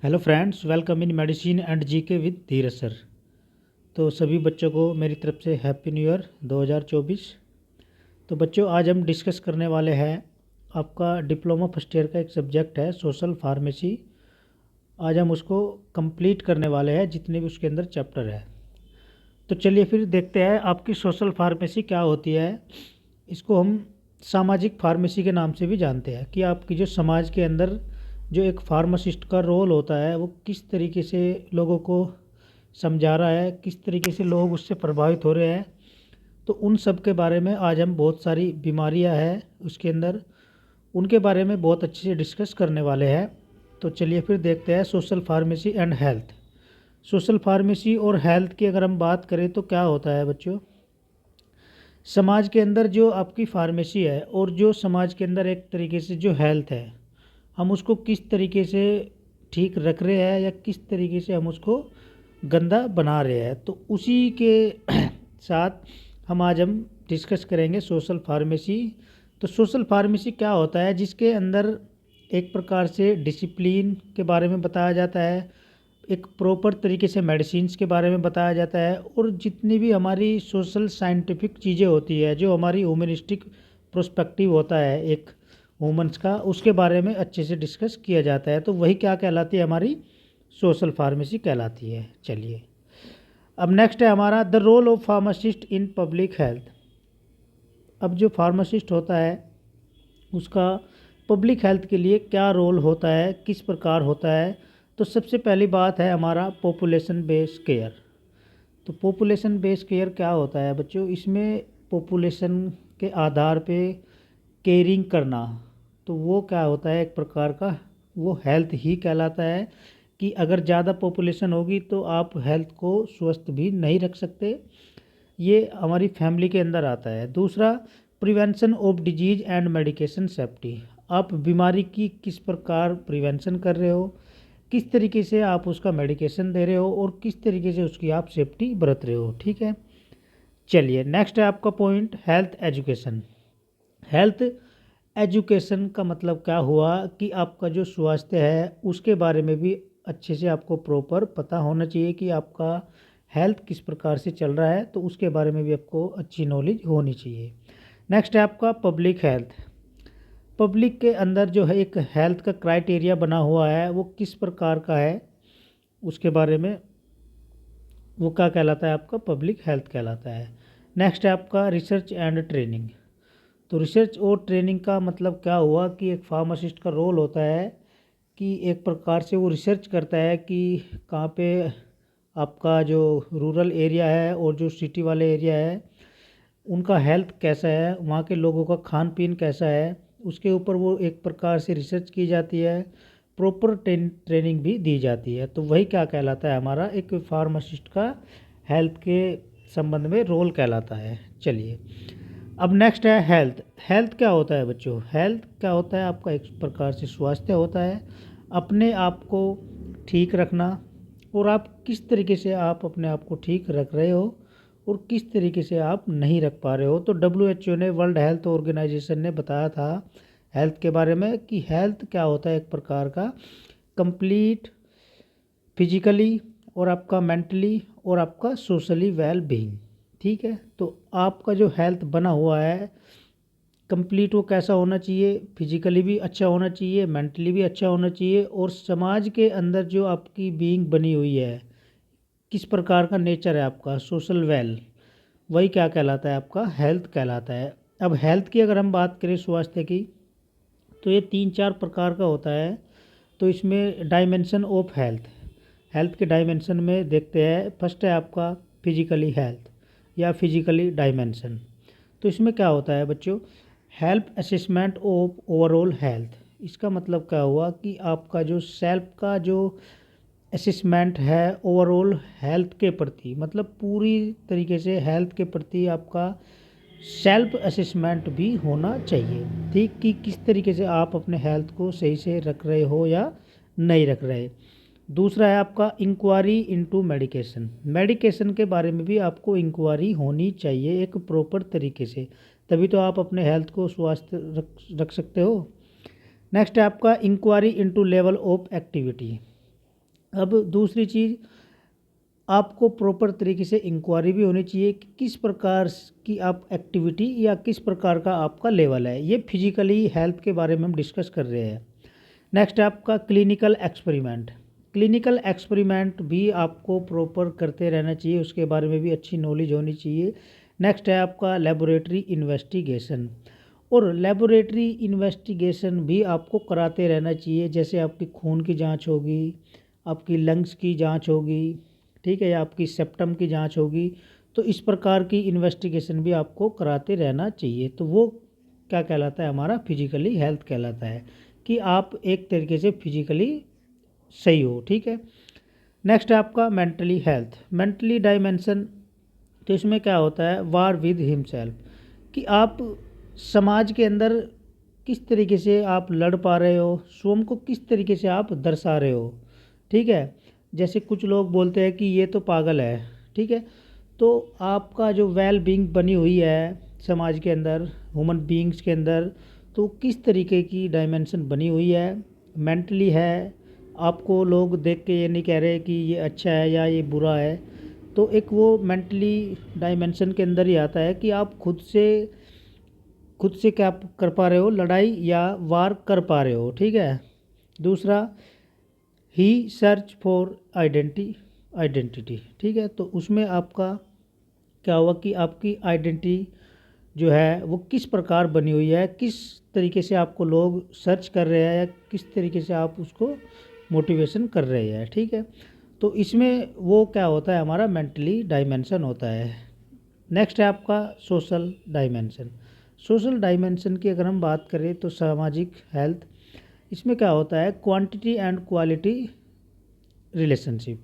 Hello friends, welcome in medicine and GK with Dheeraj sir. तो सभी बच्चों को मेरी तरफ से हैप्पी न्यू ईयर 2024। तो बच्चों, आज हम डिस्कस करने वाले हैं आपका डिप्लोमा फर्स्ट ईयर का एक सब्जेक्ट है सोशल फार्मेसी। आज हम उसको कंप्लीट करने वाले हैं, जितने भी उसके अंदर चैप्टर है। तो चलिए फिर देखते हैं आपकी सोशल फार्मेसी क्या होती है। इसको हम सामाजिक फार्मेसी के नाम से भी जानते हैं कि आपकी जो समाज के अंदर जो एक फार्मासिस्ट का रोल होता है वो किस तरीके से लोगों को समझा रहा है, किस तरीके से लोग उससे प्रभावित हो रहे हैं। तो उन सब के बारे में आज हम बहुत सारी बीमारियां हैं उसके अंदर, उनके बारे में बहुत अच्छे से डिस्कस करने वाले हैं। तो चलिए फिर देखते हैं social pharmacy and health. Social pharmacy और हेल्थ की अगर हम बात करें तो क्या होता है बच्चों, समाज के अंदर जो आपकी फार्मेसी है और जो समाज के अंदर एक तरीके से जो हेल्थ है, हम उसको किस तरीके से ठीक रख रहे हैं या किस तरीके से हम उसको गंदा बना रहे हैं। तो उसी के साथ हम डिस्कस करेंगे सोशल फार्मेसी। तो सोशल फार्मेसी क्या होता है, जिसके अंदर एक प्रकार से डिसिप्लिन के बारे में बताया जाता है, एक प्रॉपर तरीके से मेडिसिन्स के बारे में बताया जाता है, और जितनी भी हमारी सोशल साइंटिफिक चीज़ें होती है, जो हमारी ह्यूमनिस्टिक प्रोस्पेक्टिव होता है एक वुमेंस का, उसके बारे में अच्छे से डिस्कस किया जाता है। तो वही क्या कहलाती है, हमारी सोशल फार्मेसी कहलाती है। चलिए, अब नेक्स्ट है हमारा the role of pharmacist in public health. अब जो फार्मासिस्ट होता है उसका पब्लिक हेल्थ के लिए क्या रोल होता है, किस प्रकार होता है। तो सबसे पहली बात है हमारा पॉपुलेशन बेस्ड केयर। तो पॉपुलेशन बेस्ड केयर क्या होता है बच्चों, इसमें पॉपुलेशन के आधार पे केयरिंग करना। तो वो क्या होता है, एक प्रकार का वो हेल्थ ही कहलाता है कि अगर ज़्यादा पॉपुलेशन होगी तो आप हेल्थ को स्वस्थ भी नहीं रख सकते। ये हमारी फैमिली के अंदर आता है। दूसरा, prevention of disease and medication safety. आप बीमारी की किस प्रकार प्रिवेंशन कर रहे हो, किस तरीके से आप उसका मेडिकेशन दे रहे हो और किस तरीके से उसकी आप सेफ्टी बरत रहे हो। ठीक है, चलिए नेक्स्ट है आपका point health education. Health education का मतलब क्या हुआ कि आपका जो स्वास्थ्य है उसके बारे में भी अच्छे से आपको प्रॉपर पता होना चाहिए कि आपका हेल्थ किस प्रकार से चल रहा है, तो उसके बारे में भी आपको अच्छी नॉलेज होनी चाहिए। नेक्स्ट है आपका पब्लिक हेल्थ। पब्लिक के अंदर जो है एक हेल्थ का क्राइटेरिया बना हुआ है, वो किस प्रकार का है उसके बारे में वो क्या कहलाता है, आपका पब्लिक हेल्थ कहलाता है। नेक्स्ट है आपका रिसर्च एंड ट्रेनिंग। तो रिसर्च और ट्रेनिंग का मतलब क्या हुआ कि एक फार्मासिस्ट का रोल होता है कि एक प्रकार से वो रिसर्च करता है कि कहाँ पे आपका जो रूरल एरिया है और जो सिटी वाले एरिया है उनका हेल्थ कैसा है, वहाँ के लोगों का खान पीन कैसा है, उसके ऊपर वो एक प्रकार से रिसर्च की जाती है, प्रॉपर ट्रेनिंग भी दी जाती है। तो वही क्या कहलाता है, हमारा एक फार्मासिस्ट का हेल्थ के संबंध में रोल कहलाता है। चलिए, अब नेक्स्ट है हेल्थ। हेल्थ क्या होता है बच्चों, हेल्थ क्या होता है, आपका एक प्रकार से स्वास्थ्य होता है, अपने आप को ठीक रखना, और आप किस तरीके से आप अपने आप को ठीक रख रहे हो और किस तरीके से आप नहीं रख पा रहे हो। तो WHO ने, वर्ल्ड हेल्थ ऑर्गेनाइजेशन ने बताया था हेल्थ के बारे में कि हेल्थ क्या होता है, एक प्रकार का कंप्लीट फिजिकली और आपका मेंटली और आपका सोशली वेल बीइंग। ठीक है, तो आपका जो हेल्थ बना हुआ है कंप्लीट, वो कैसा होना चाहिए, फिजिकली भी अच्छा होना चाहिए, मेंटली भी अच्छा होना चाहिए, और समाज के अंदर जो आपकी बीइंग बनी हुई है, किस प्रकार का नेचर है आपका, सोशल वेल, वही क्या कहलाता है, आपका हेल्थ कहलाता है। अब हेल्थ की अगर हम बात करें स्वास्थ्य की, तो ये 3-4 प्रकार का होता है। तो इसमें डायमेंशन ऑफ हेल्थ, हेल्थ के डायमेंशन में देखते हैं, फर्स्ट है आपका फिजिकली हेल्थ या फिजिकली डायमेंशन। तो इसमें क्या होता है बच्चों, help assessment of overall health. इसका मतलब क्या हुआ कि आपका जो सेल्फ का जो असेसमेंट है ओवरऑल हेल्थ के प्रति, मतलब पूरी तरीके से हेल्थ के प्रति आपका सेल्फ असेसमेंट भी होना चाहिए। ठीक, कि किस तरीके से आप अपने हेल्थ को सही से रख रहे हो या नहीं रख रहे। दूसरा है आपका इंक्वायरी इनटू मेडिकेशन। मेडिकेशन के बारे में भी आपको इंक्वायरी होनी चाहिए एक प्रॉपर तरीके से, तभी तो आप अपने हेल्थ को स्वस्थ रख सकते हो। नेक्स्ट है आपका inquiry into level of activity. अब दूसरी चीज़, आपको प्रॉपर तरीके से इंक्वायरी भी होनी चाहिए कि किस प्रकार की आप एक्टिविटी या किस प्रकार का आपका लेवल है। ये फिजिकली हेल्थ के बारे में हम डिस्कस कर रहे हैं। नेक्स्ट है आपका क्लिनिकल एक्सपेरिमेंट। क्लिनिकल एक्सपेरिमेंट भी आपको प्रॉपर करते रहना चाहिए, उसके बारे में भी अच्छी नॉलेज होनी चाहिए। नेक्स्ट है आपका लेबोरेटरी इन्वेस्टिगेशन, और लेबोरेटरी इन्वेस्टिगेशन भी आपको कराते रहना चाहिए। जैसे आपकी खून की जांच होगी, आपकी लंग्स की जांच होगी, ठीक है, या आपकी सेप्टम की जांच होगी, तो इस प्रकार की इन्वेस्टिगेशन भी आपको कराते रहना चाहिए। तो वो क्या कहलाता है, हमारा फिजिकली हेल्थ कहलाता है, कि आप एक तरीके से फिजिकली सही हो, ठीक है। नेक्स्ट है आपका मेंटली हेल्थ, मेंटली डायमेंशन। तो इसमें क्या होता है, वार विद हिमसेल्फ, कि आप समाज के अंदर किस तरीके से आप लड़ पा रहे हो, स्वयं को किस तरीके से आप दर्शा रहे हो, ठीक है। जैसे कुछ लोग बोलते हैं कि ये तो पागल है, ठीक है, तो आपका जो वेल बीइंग बनी हुई है समाज के अंदर, ह्यूमन बीइंग्स के अंदर, तो किस तरीके की डायमेंशन बनी हुई है, मेंटली है। आपको लोग देख के ये नहीं कह रहे कि ये अच्छा है या ये बुरा है, तो एक वो मेंटली डायमेंशन के अंदर ही आता है कि आप खुद से क्या कर पा रहे हो, लड़ाई या वार कर पा रहे हो, ठीक है। दूसरा, ही सर्च फॉर आइडेंटिटी, ठीक है, तो उसमें आपका क्या हुआ कि आपकी आइडेंटिटी जो है वो किस प्रकार बनी हुई है, किस तरीके से आपको लोग सर्च कर रहे हैं या किस तरीके से आप उसको मोटिवेशन कर रहे हैं, ठीक है। तो इसमें वो क्या होता है, हमारा मेंटली डायमेंशन होता है। नेक्स्ट है आपका सोशल डायमेंशन। सोशल डायमेंशन की अगर हम बात करें तो सामाजिक हेल्थ, इसमें क्या होता है, क्वांटिटी एंड क्वालिटी रिलेशनशिप।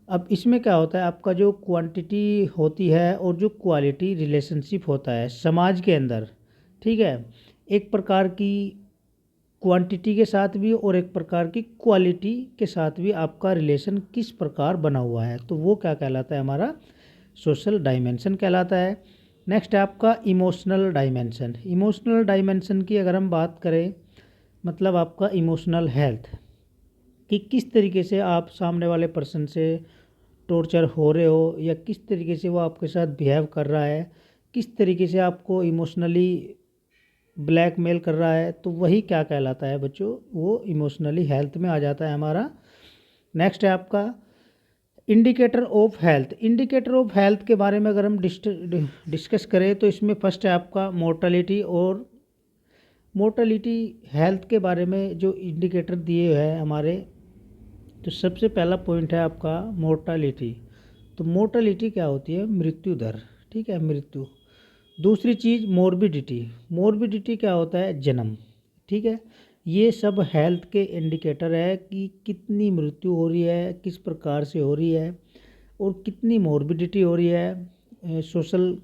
अब इसमें क्या होता है, आपका जो क्वांटिटी होती है और जो क्वालिटी रिलेशनशिप होता है समाज के अंदर, ठीक है, एक प्रकार की क्वांटिटी के साथ भी और एक प्रकार की क्वालिटी के साथ भी आपका रिलेशन किस प्रकार बना हुआ है, तो वो क्या कहलाता है, हमारा सोशल डायमेंशन कहलाता है। नेक्स्ट है आपका इमोशनल डायमेंशन। इमोशनल डायमेंशन की अगर हम बात करें, मतलब आपका इमोशनल हेल्थ, कि किस तरीके से आप सामने वाले पर्सन से टॉर्चर हो रहे हो या किस तरीके से वो आपके साथ बिहेव कर रहा है, किस तरीके से आपको इमोशनली ब्लैकमेल कर रहा है, तो वही क्या कहलाता है बच्चों, वो इमोशनली हेल्थ में आ जाता है हमारा। नेक्स्ट है आपका indicator of health. Indicator of health के बारे में अगर हम डिस्कस करें तो इसमें फर्स्ट है आपका मोर्टलिटी। और मोर्टलिटी हेल्थ के बारे में जो इंडिकेटर दिए हैं हमारे, तो सबसे पहला पॉइंट है आपका मोर्टालिटी। तो मोर्टालिटी क्या होती है, मृत्यु दर, ठीक है, मृत्यु। दूसरी चीज़ मोर्बिडिटी। मोर्बिडिटी क्या होता है, जन्म, ठीक है। ये सब हेल्थ के इंडिकेटर है कि कितनी मृत्यु हो रही है, किस प्रकार से हो रही है, और कितनी मोर्बिडिटी हो रही है सोशल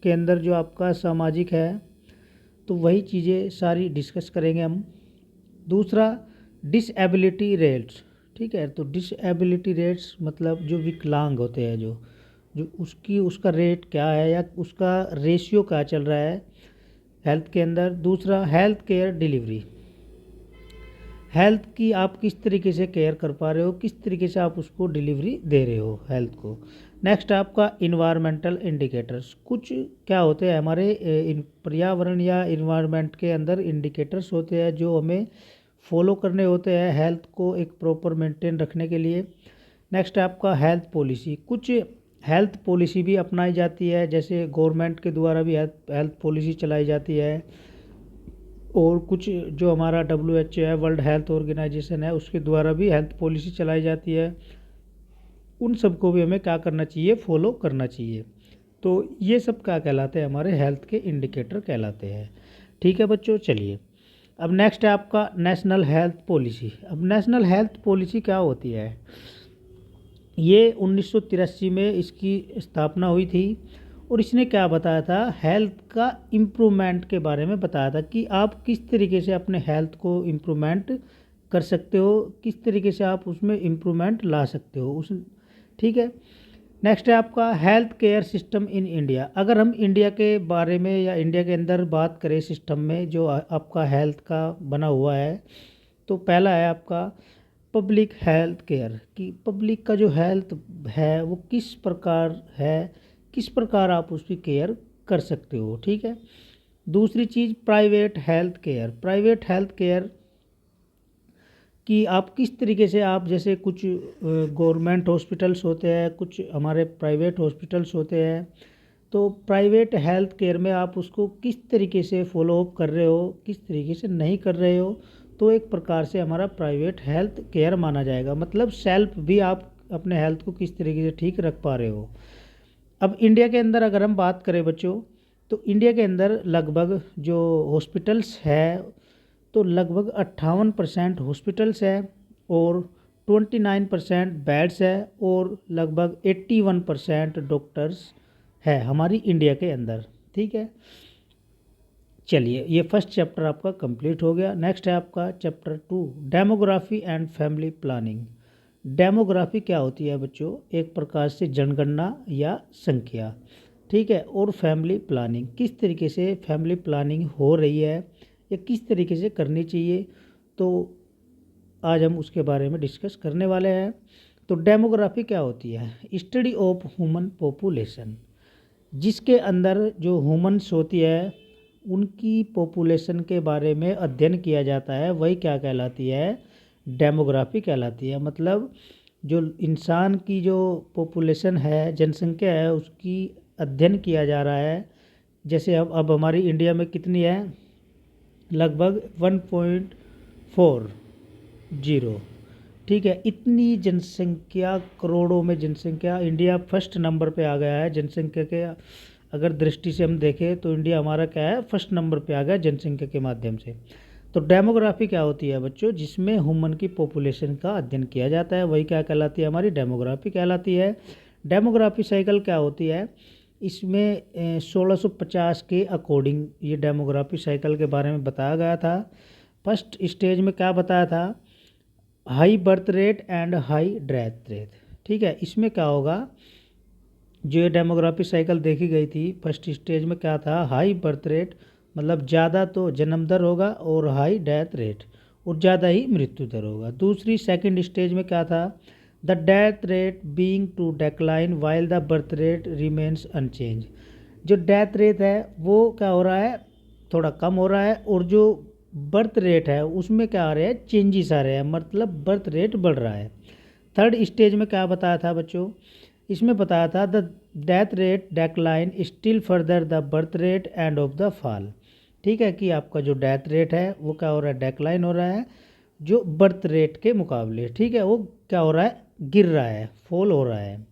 के अंदर, जो आपका सामाजिक है। तो वही चीज़ें सारी डिस्कस करेंगे हम। दूसरा, डिसेबिलिटी रेट्स, ठीक है। तो डिसेबिलिटी रेट्स मतलब जो विकलांग होते हैं, जो जो उसका रेट क्या है या उसका रेशियो क्या चल रहा है हेल्थ के अंदर। दूसरा, हेल्थ केयर डिलीवरी, हेल्थ की आप किस तरीके से केयर कर पा रहे हो, किस तरीके से आप उसको डिलीवरी दे रहे हो हेल्थ को। नेक्स्ट आपका इन्वायरमेंटल इंडिकेटर्स। कुछ क्या होते हैं हमारे पर्यावरण या इन्वायरमेंट के अंदर इंडिकेटर्स होते हैं जो हमें फॉलो करने होते हैं हेल्थ को एक प्रॉपर मेंटेन रखने के लिए। नेक्स्ट है आपका हेल्थ पॉलिसी। कुछ हेल्थ पॉलिसी भी अपनाई जाती है, जैसे गवर्नमेंट के द्वारा भी हेल्थ पॉलिसी चलाई जाती है, और कुछ जो हमारा WHO है, वर्ल्ड हेल्थ ऑर्गेनाइजेशन है, उसके द्वारा भी हेल्थ पॉलिसी चलाई जाती है। उन सबको भी हमें क्या करना चाहिए, फॉलो करना चाहिए। तो ये सब क्या कहलाते हैं, हमारे हेल्थ के इंडिकेटर कहलाते हैं, ठीक है बच्चों। चलिए, अब नेक्स्ट है आपका नेशनल हेल्थ पॉलिसी। अब नेशनल हेल्थ पॉलिसी क्या होती है, ये 1983 में इसकी स्थापना हुई थी, और इसने क्या बताया था, हेल्थ का इम्प्रूवमेंट के बारे में बताया था कि आप किस तरीके से अपने हेल्थ को इम्प्रूवमेंट कर सकते हो, किस तरीके से आप उसमें इम्प्रूवमेंट ला सकते हो उस, ठीक है। नेक्स्ट है आपका health care system in India. अगर हम इंडिया के बारे में या इंडिया के अंदर बात करें सिस्टम में जो आपका हेल्थ का बना हुआ है, तो पहला है आपका पब्लिक हेल्थ केयर कि पब्लिक का जो हेल्थ है वो किस प्रकार है, किस प्रकार आप उसकी केयर कर सकते हो। ठीक है। दूसरी चीज़ private health care. Private health care कि आप किस तरीके से, आप जैसे कुछ गवर्नमेंट हॉस्पिटल्स होते हैं, कुछ हमारे प्राइवेट हॉस्पिटल्स होते हैं, तो प्राइवेट हेल्थ केयर में आप उसको किस तरीके से फॉलो अप कर रहे हो, किस तरीके से नहीं कर रहे हो, तो एक प्रकार से हमारा प्राइवेट हेल्थ केयर माना जाएगा। मतलब सेल्फ भी आप अपने हेल्थ को किस तरीके से ठीक रख पा रहे हो। अब इंडिया के अंदर अगर हम बात करें बच्चों, तो इंडिया के अंदर लगभग जो हॉस्पिटल्स है, तो लगभग 58% हॉस्पिटल्स है और 29% बेड्स है और लगभग 81% डॉक्टर्स है हमारी इंडिया के अंदर। ठीक है। चलिए, ये फर्स्ट चैप्टर आपका कंप्लीट हो गया। नेक्स्ट है आपका chapter 2, demography and family planning. Demography क्या होती है बच्चों? एक प्रकार से जनगणना या संख्या। ठीक है। और फैमिली प्लानिंग, किस तरीके से फैमिली प्लानिंग हो रही है या किस तरीके से करनी चाहिए, तो आज हम उसके बारे में डिस्कस करने वाले हैं। तो डेमोग्राफी क्या होती है? स्टडी ऑफ ह्यूमन पॉपुलेशन, जिसके अंदर जो ह्यूमन्स होती है उनकी पॉपुलेशन के बारे में अध्ययन किया जाता है, वही क्या कहलाती है? डेमोग्राफी कहलाती है। मतलब जो इंसान की जो पॉपुलेशन है, जनसंख्या है, उसकी अध्ययन किया जा रहा है। जैसे अब हमारी इंडिया में कितनी है? लगभग 1.40। ठीक है। इतनी जनसंख्या, करोड़ों में जनसंख्या, इंडिया फर्स्ट नंबर पे आ गया है जनसंख्या के। अगर दृष्टि से हम देखें तो इंडिया हमारा क्या है? फर्स्ट नंबर पे आ गया जनसंख्या के माध्यम से। तो डेमोग्राफी क्या होती है बच्चों? जिसमें ह्यूमन की पॉपुलेशन का अध्ययन किया जाता है, वही क्या कहलाती है? हमारी डेमोग्राफी कहलाती है। डेमोग्राफी साइकिल क्या होती है? इसमें 1650 के अकॉर्डिंग ये डेमोग्राफी साइकिल के बारे में बताया गया था। फर्स्ट स्टेज में क्या बताया था? High birth rate and high death rate. ठीक है। इसमें क्या होगा? जो ये डेमोग्राफी साइकिल देखी गई थी, फर्स्ट स्टेज में क्या था? हाई बर्थ रेट, मतलब ज़्यादा तो जन्म दर होगा, और हाई डेथ रेट, और ज़्यादा ही मृत्यु दर होगा। दूसरी सेकंड स्टेज में क्या था? The death rate being to decline while the birth rate remains unchange. जो डेथ रेट है वो क्या हो रहा है? थोड़ा कम हो रहा है, और जो बर्थ रेट है उसमें क्या आ रहे हैं? चेंजेस आ रहे हैं, मतलब बर्थ रेट बढ़ रहा है। थर्ड स्टेज में क्या बताया था बच्चों? इसमें बताया था the death rate decline still further the birth rate end of the fall. ठीक है। कि आपका जो डेथ रेट है वो क्या हो रहा है? डेक्लाइन हो रहा है, जो बर्थ रेट के मुकाबले। ठीक है। वो क्या हो रहा है? गिर रहा है, फॉल हो रहा है।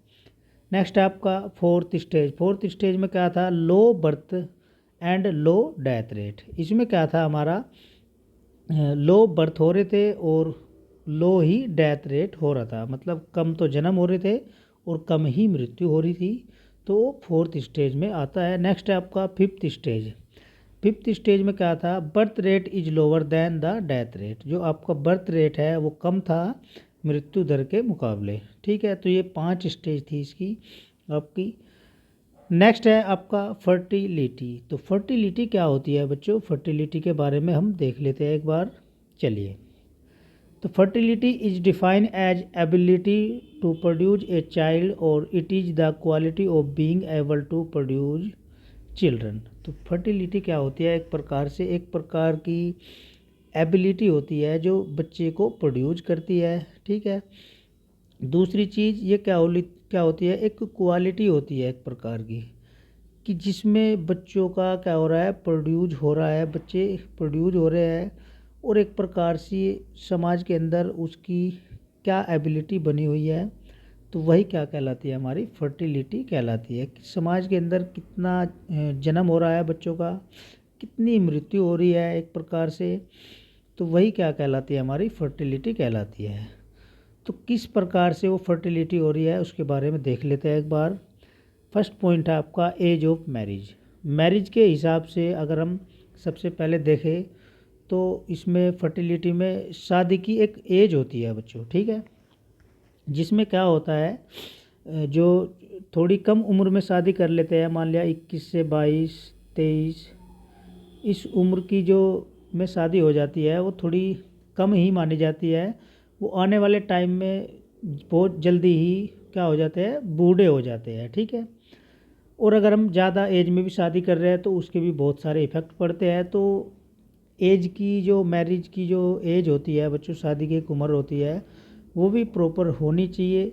नेक्स्ट है आपका फोर्थ स्टेज। फोर्थ स्टेज में क्या था? Low birth and low death rate. इसमें क्या था हमारा? लो बर्थ हो रहे थे और लो ही डेथ रेट हो रहा था, मतलब कम तो जन्म हो रहे थे और कम ही मृत्यु हो रही थी। तो फोर्थ स्टेज में आता है। नेक्स्ट है आपका फिफ्थ स्टेज। फिफ्थ स्टेज में क्या था? Birth rate is lower than the death rate. जो आपका बर्थ रेट है वो कम था मृत्यु दर के मुकाबले। ठीक है। तो ये 5 स्टेज थी इसकी आपकी। नेक्स्ट है आपका फर्टिलिटी। तो फर्टिलिटी क्या होती है बच्चों? फर्टिलिटी के बारे में हम देख लेते हैं एक बार। चलिए। तो fertility is defined as ability to produce a child और it is the quality of being able to produce children. तो फर्टिलिटी क्या होती है? एक प्रकार से, एक प्रकार की एबिलिटी होती है जो बच्चे को प्रोड्यूस करती है। ठीक है। दूसरी चीज़ ये क्या होती है? एक क्वालिटी होती है एक प्रकार की, कि जिसमें बच्चों का क्या हो रहा है? प्रोड्यूस हो रहा है, बच्चे प्रोड्यूस हो रहे हैं, और एक प्रकार से समाज के अंदर उसकी क्या एबिलिटी बनी हुई है, तो वही क्या कहलाती है? हमारी फर्टिलिटी कहलाती है। कि समाज के अंदर कितना जन्म हो रहा है बच्चों का, कितनी मृत्यु हो रही है एक प्रकार से, तो वही क्या कहलाती है? हमारी फर्टिलिटी कहलाती है। तो किस प्रकार से वो फर्टिलिटी हो रही है उसके बारे में देख लेते हैं एक बार। फर्स्ट पॉइंट है आपका एज ऑफ मैरिज। मैरिज के हिसाब से अगर हम सबसे पहले देखें तो इसमें फर्टिलिटी में शादी की एक एज होती है बच्चों। ठीक है। जिसमें क्या होता है? जो थोड़ी कम उम्र में शादी कर लेते हैं, मान लिया 21 से 22, 23, इस उम्र की जो में शादी हो जाती है वो थोड़ी कम ही मानी जाती है। वो आने वाले टाइम में बहुत जल्दी ही क्या हो जाते हैं, बूढ़े हो जाते हैं, ठीक है। और अगर हम ज़्यादा एज में भी शादी कर रहे हैं तो उसके भी बहुत सारे इफ़ेक्ट पड़ते हैं। तो एज की जो मैरिज की जो एज होती है, बच्चों शादी की एक उम्र होती है, वो भी प्रॉपर होनी चाहिए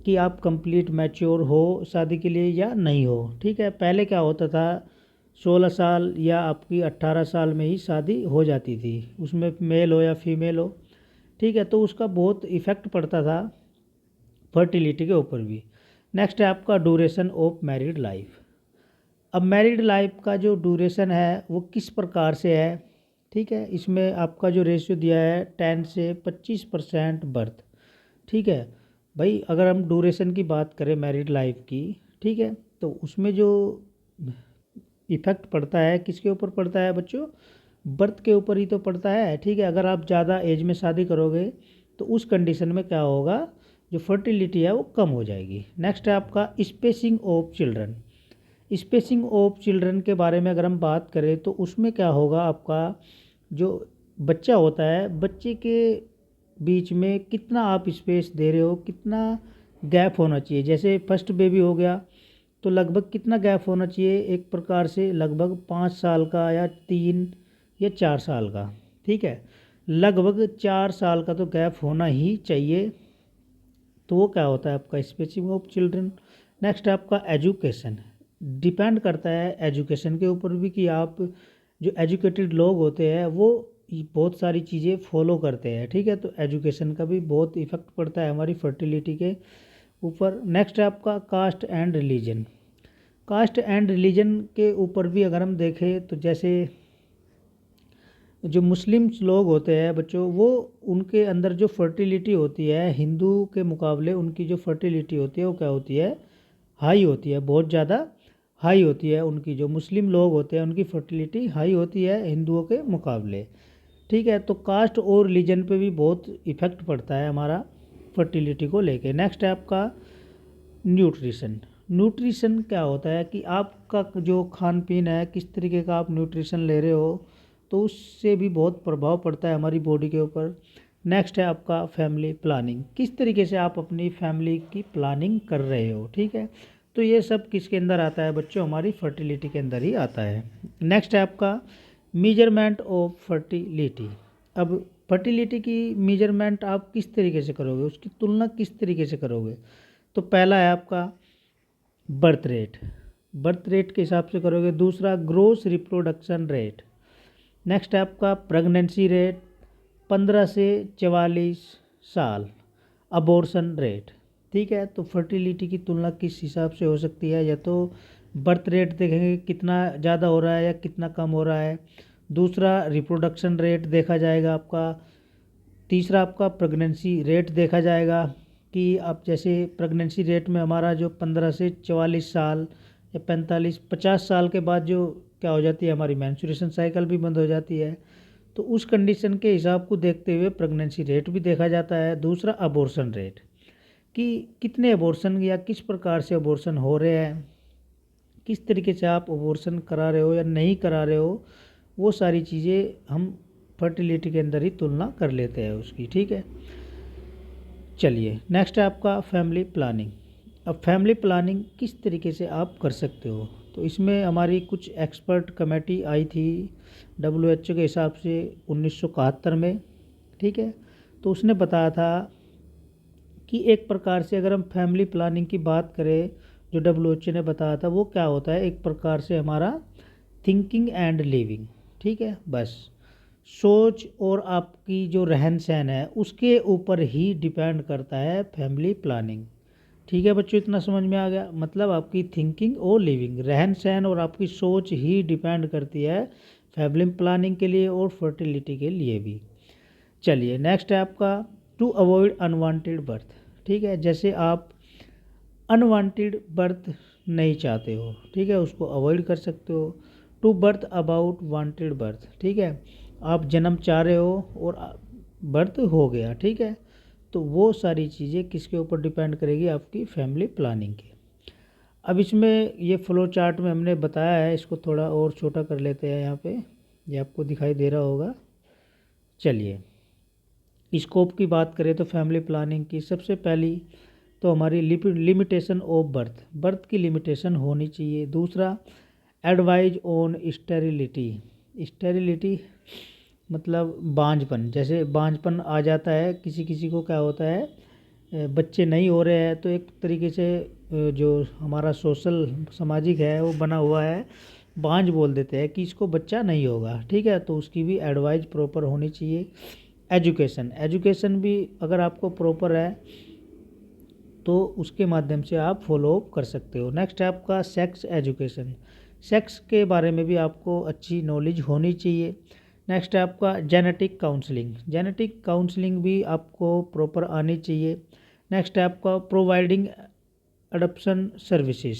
कि आप कंप्लीट मैच्योर हो शादी के लिए या नहीं हो, ठीक है। पहले क्या होता था, 16 साल या आपकी 18 साल में ही शादी हो जाती थी, उसमें मेल हो या फीमेल हो, ठीक है। तो उसका बहुत इफ़ेक्ट पड़ता था फर्टिलिटी के ऊपर भी। नेक्स्ट है आपका ड्यूरेशन ऑफ मैरिड लाइफ। अब मैरिड लाइफ का जो ड्यूरेशन है वो किस प्रकार से है, ठीक है। इसमें आपका जो रेशियो दिया है 10 से 25% बर्थ, ठीक है। भाई अगर हम ड्यूरेशन की बात करें मैरिड लाइफ की, ठीक है, तो उसमें जो इफ़ेक्ट पड़ता है किसके ऊपर पड़ता है बच्चों, बर्थ के ऊपर ही तो पड़ता है, ठीक है। अगर आप ज़्यादा एज में शादी करोगे तो उस कंडीशन में क्या होगा, जो फर्टिलिटी है वो कम हो जाएगी। नेक्स्ट है आपका spacing of children. Spacing of children के बारे में अगर हम बात करें तो उसमें क्या होगा, आपका जो बच्चा होता है, बच्चे के बीच में कितना आप स्पेस दे रहे हो, कितना गैप होना चाहिए। जैसे फर्स्ट बेबी हो गया तो लगभग कितना गैप होना चाहिए, एक प्रकार से लगभग 5 साल का या 3 या 4 साल का, ठीक है। लगभग 4 साल का तो गैप होना ही चाहिए। तो वो क्या होता है आपका स्पेसिंग ऑफ चिल्ड्रन। नेक्स्ट है आपका एजुकेशन। डिपेंड करता है एजुकेशन के ऊपर भी कि आप जो एजुकेटेड लोग होते हैं वो बहुत सारी चीज़ें फॉलो करते हैं, ठीक है। तो एजुकेशन का भी बहुत इफेक्ट पड़ता है हमारी फर्टिलिटी के ऊपर। नेक्स्ट है आपका caste and religion. Caste and religion के ऊपर भी अगर हम देखें तो जैसे जो मुस्लिम्स लोग होते हैं बच्चों, वो उनके अंदर जो फर्टिलिटी होती है हिंदू के मुकाबले उनकी जो फर्टिलिटी होती है वो क्या होती है, हाई होती है, बहुत ज़्यादा हाई होती है। उनकी जो मुस्लिम लोग होते हैं उनकी फर्टिलिटी हाई होती है हिंदुओं के मुकाबले, ठीक है। तो कास्ट और रिलीजन पे भी बहुत इफ़ेक्ट पड़ता है हमारा फर्टिलिटी को लेके। नेक्स्ट है आपका न्यूट्रिशन। न्यूट्रिशन क्या होता है कि आपका जो खान पीन है, किस तरीके का आप न्यूट्रिशन ले रहे हो, तो उससे भी बहुत प्रभाव पड़ता है हमारी बॉडी के ऊपर। नेक्स्ट है आपका फैमिली प्लानिंग। किस तरीके से आप अपनी फैमिली की प्लानिंग कर रहे हो, ठीक है। तो ये सब किसके अंदर आता है बच्चों, हमारी फर्टिलिटी के अंदर ही आता है। नेक्स्ट है आपका मेजरमेंट ऑफ फर्टिलिटी। अब फर्टिलिटी की मेजरमेंट आप किस तरीके से करोगे, उसकी तुलना किस तरीके से करोगे। तो पहला है आपका बर्थ रेट, बर्थ रेट के हिसाब से करोगे। दूसरा ग्रोस रिप्रोडक्शन रेट। नेक्स्ट है आपका प्रेगनेंसी रेट 15 से 44 साल। अबॉर्शन रेट, ठीक है। तो फर्टिलिटी की तुलना किस हिसाब से हो सकती है, या तो बर्थ रेट देखेंगे कितना ज़्यादा हो रहा है या कितना कम हो रहा है। दूसरा रिप्रोडक्शन रेट देखा जाएगा आपका। तीसरा आपका प्रेगनेंसी रेट देखा जाएगा कि अब जैसे प्रेगनेंसी रेट में हमारा जो 15 से 44 साल या 45-50 साल के बाद जो क्या हो जाती है, हमारी मेंस्ट्रुएशन साइकिल भी बंद हो जाती है। तो उस कंडीशन के हिसाब को देखते हुए प्रेगनेंसी रेट भी देखा जाता है। दूसरा अबॉर्शन रेट, कि कितने अबॉर्शन या किस प्रकार से अबॉर्शन हो रहे हैं, किस तरीके से आप अबॉर्शन करा रहे हो या नहीं करा रहे हो, वो सारी चीज़ें हम फर्टिलिटी के अंदर ही तुलना कर लेते हैं उसकी, ठीक है। चलिए नेक्स्ट है आपका फैमिली प्लानिंग। अब फैमिली प्लानिंग किस तरीके से आप कर सकते हो, तो इसमें हमारी कुछ एक्सपर्ट कमेटी आई थी WHO के हिसाब से 1971 में, ठीक है। तो उसने बताया था कि एक प्रकार से अगर हम फैमिली प्लानिंग की बात करें, जो WHO ने बताया था वो क्या होता है, एक प्रकार से हमारा थिंकिंग एंड लिविंग, ठीक है। बस सोच और आपकी जो रहन सहन है उसके ऊपर ही डिपेंड करता है फैमिली प्लानिंग, ठीक है बच्चों। इतना समझ में आ गया, मतलब आपकी थिंकिंग और लिविंग, रहन सहन और आपकी सोच ही डिपेंड करती है फैमिली प्लानिंग के लिए और फर्टिलिटी के लिए भी। चलिए नेक्स्ट है आपका टू अवॉइड अनवांटेड बर्थ, ठीक है। जैसे आप अनवांटेड बर्थ नहीं चाहते हो, ठीक है, उसको अवॉइड कर सकते हो। To birth about wanted birth, ठीक है, आप जन्म चाह रहे हो और बर्थ हो गया, ठीक है। तो वो सारी चीज़ें किसके ऊपर डिपेंड करेगी, आपकी फैमिली प्लानिंग के। अब इसमें ये फ्लो चार्ट में हमने बताया है, इसको थोड़ा और छोटा कर लेते हैं यहाँ पे, ये आपको दिखाई दे रहा होगा। चलिए स्कोप की बात करें तो फैमिली प्लानिंग की सबसे पहली तो हमारी लिमिटेशन ऑफ बर्थ, बर्थ की लिमिटेशन होनी चाहिए। दूसरा, एडवाइज ऑन स्टेरिलिटी, स्टेरिलिटी मतलब बांझपन, जैसे बांझपन आ जाता है किसी किसी को, क्या होता है बच्चे नहीं हो रहे हैं तो एक तरीके से जो हमारा सोशल सामाजिक है वो बना हुआ है, बांझ बोल देते हैं कि इसको बच्चा नहीं होगा, ठीक है। तो उसकी भी एडवाइस प्रॉपर होनी चाहिए। एजुकेशन, एजुकेशन भी अगर आपको प्रॉपर है तो उसके माध्यम से आप फॉलो अप कर सकते हो। नेक्स्ट है आपका सेक्स एजुकेशन, सेक्स के बारे में भी आपको अच्छी नॉलेज होनी चाहिए। नेक्स्ट है आपका जेनेटिक काउंसलिंग, जेनेटिक काउंसलिंग भी आपको प्रॉपर आनी चाहिए। नेक्स्ट है आपका प्रोवाइडिंग अडॉप्शन सर्विसेज,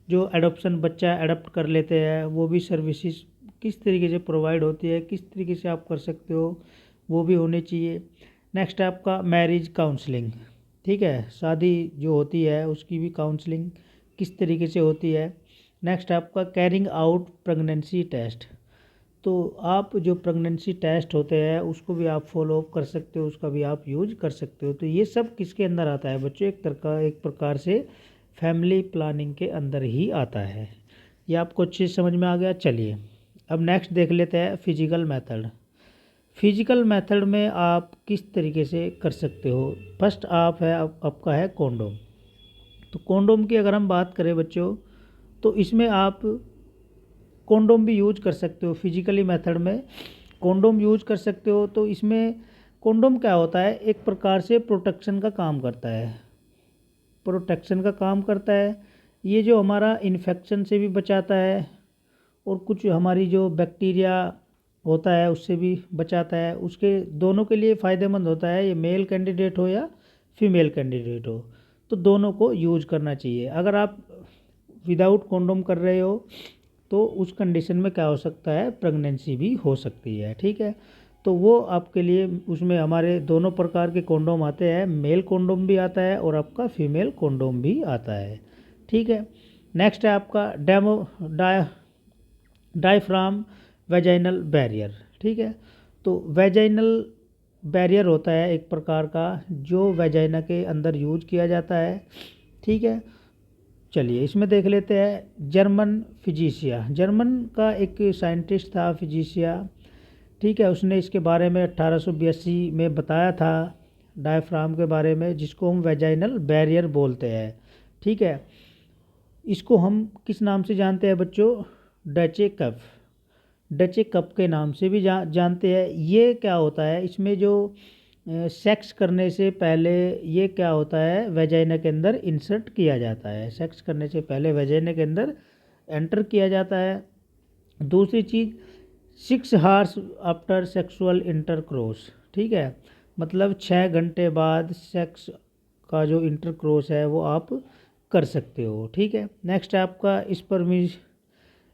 जो अडॉप्शन बच्चा अडॉप्ट कर लेते हैं वो भी सर्विसेज किस तरीके से प्रोवाइड होती है, किस तरीके से आप कर सकते हो, वो भी होने चाहिए। नेक्स्ट है आपका मैरिज काउंसलिंग, ठीक है, शादी जो होती है उसकी भी काउंसलिंग किस तरीके से होती है। नेक्स्ट है आपका कैरिंग आउट प्रेगनेंसी टेस्ट, तो आप जो प्रेगनेंसी टेस्ट होते हैं उसको भी आप फॉलो अप कर सकते हो, उसका भी आप यूज कर सकते हो। तो ये सब किसके अंदर आता है बच्चों, एक प्रकार से फैमिली प्लानिंग के अंदर ही आता है। ये आपको अच्छे से समझ में आ गया। चलिए अब नेक्स्ट देख लेते हैं फिजिकल मेथड। फिजिकल मेथड में आप किस तरीके से कर सकते हो। फर्स्ट आपका है कॉन्डोम। तो कॉन्डोम की अगर हम बात करें बच्चों, तो इसमें आप कॉन्डोम भी यूज कर सकते हो। फिजिकली मेथड में कॉन्डोम यूज कर सकते हो। तो इसमें कॉन्डोम क्या होता है, एक प्रकार से प्रोटेक्शन का काम करता है, प्रोटेक्शन का काम करता है। ये जो हमारा इन्फेक्शन से भी बचाता है और कुछ हमारी जो बैक्टीरिया होता है उससे भी बचाता है, उसके दोनों के लिए फ़ायदेमंद होता है। ये मेल कैंडिडेट हो या फीमेल कैंडिडेट हो, तो दोनों को यूज करना चाहिए। अगर आप विदाउट कॉन्डोम कर रहे हो तो उस कंडीशन में क्या हो सकता है, प्रेगनेंसी भी हो सकती है, ठीक है। तो वो आपके लिए उसमें हमारे दोनों प्रकार के कॉन्डोम आते हैं, मेल कॉन्डोम भी आता है और आपका फीमेल कॉन्डोम भी आता है, ठीक है। नेक्स्ट है आपका डायफ्राम वेजाइनल बैरियर, ठीक है। तो वेजाइनल बैरियर होता है एक प्रकार का जो वेजाइना के अंदर यूज किया जाता है, ठीक है। चलिए इसमें देख लेते हैं जर्मन फिजिशिया, जर्मन का एक साइंटिस्ट था फिजिशिया, ठीक है। उसने इसके बारे में 1882 में बताया था डायफ्राम के बारे में, जिसको हम वेजाइनल बैरियर बोलते हैं, ठीक है। इसको हम किस नाम से जानते हैं बच्चों, डचे कफ, डचे कप के नाम से भी जानते हैं। ये क्या होता है, इसमें जो सेक्स करने से पहले ये क्या होता है, वेजाइना के अंदर इंसर्ट किया जाता है, सेक्स करने से पहले वेजाइना के अंदर एंटर किया जाता है। दूसरी चीज़ 6 हार्स आफ्टर सेक्सुअल इंटरक्रॉस, ठीक है, मतलब 6 घंटे बाद सेक्स का जो इंटरक्रॉस है वो आप कर सकते हो, ठीक है। नेक्स्ट है आपका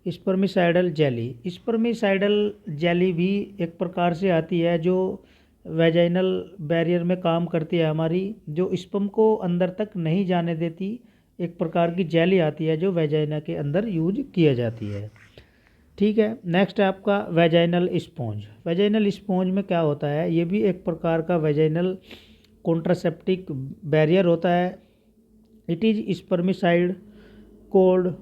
स्पर्मिसाइडल जेली, स्पर्मिसाइडल जेली भी एक प्रकार से आती है जो वेजाइनल बैरियर में काम करती है हमारी, जो स्पर्म को अंदर तक नहीं जाने देती। एक प्रकार की जेली आती है जो वेजाइना के अंदर यूज किया जाती है, ठीक है। नेक्स्ट है आपका वेजाइनल स्पॉन्ज, वेजाइनल स्पॉन्ज में क्या होता है, ये भी एक प्रकार का वेजाइनल कॉन्ट्रासेप्टिक बैरियर होता है। It is spermicide called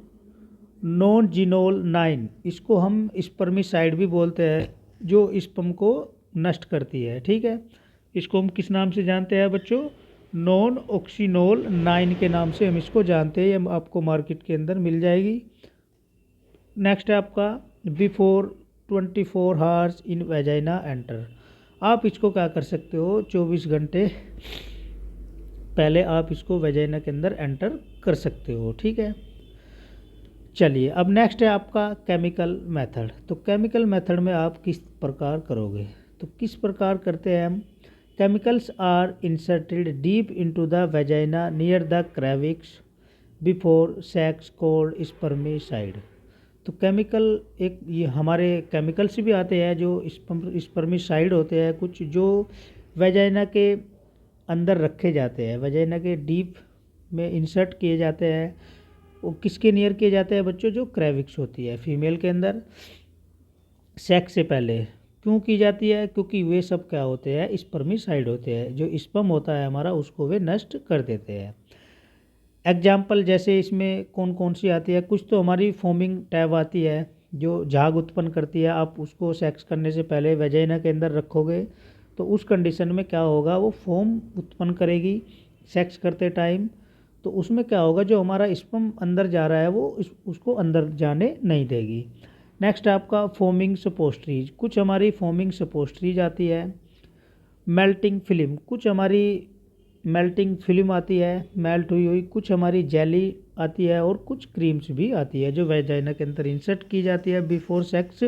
nonoxynol 9, इसको हम स्पर्मिसाइड भी बोलते हैं जो स्पर्म को नष्ट करती है, ठीक है। इसको हम किस नाम से जानते हैं बच्चों, नॉन ऑक्सीनोल 9 के नाम से हम इसको जानते हैं। ये आपको मार्केट के अंदर मिल जाएगी। नेक्स्ट है आपका बिफोर 24 हार्स इन वेजाइना एंटर, आप इसको क्या कर सकते हो, 24 घंटे पहले आप इसको वेजाइना के अंदर एंटर कर सकते हो, ठीक है। चलिए अब नेक्स्ट है आपका केमिकल मेथड। तो केमिकल मेथड में आप किस प्रकार करोगे, तो किस प्रकार करते हैं हम, chemicals are inserted deep into the vagina near the cervix before sex called spermicide. तो केमिकल एक ये हमारे केमिकल्स भी आते हैं जो स्पर्मिसाइड होते हैं कुछ, जो वेजाइना के अंदर रखे जाते हैं, वेजाइना के डीप में इंसर्ट किए जाते हैं। वो किसके नियर किए जाते हैं बच्चों, जो क्रेविक्स होती है फीमेल के अंदर सेक्स से पहले, क्यों की जाती है? क्योंकि वे सब क्या होते हैं, स्पर्मिसाइड होते हैं, जो स्पर्म होता है हमारा उसको वे नष्ट कर देते हैं। एग्जाम्पल जैसे इसमें कौन कौन सी आती है, कुछ तो हमारी फोमिंग टैब आती है जो झाग उत्पन्न करती है। आप उसको सेक्स करने से पहले वेजाइना के अंदर रखोगे तो उस कंडीशन में क्या होगा, वो फोम उत्पन्न करेगी सेक्स करते टाइम। तो उसमें क्या होगा, जो हमारा स्पर्म अंदर जा रहा है वो उसको अंदर जाने नहीं देगी। नेक्स्ट आपका फोमिंग सपोस्ट्रीज, कुछ हमारी फोमिंग सपोस्ट्रीज आती है। मेल्टिंग फिल्म, कुछ हमारी मेल्टिंग फिल्म आती है मेल्ट हुई हुई, कुछ हमारी जेली आती है और कुछ क्रीम्स भी आती है जो वेजाइना के अंदर इंसर्ट की जाती है बिफोर सेक्स।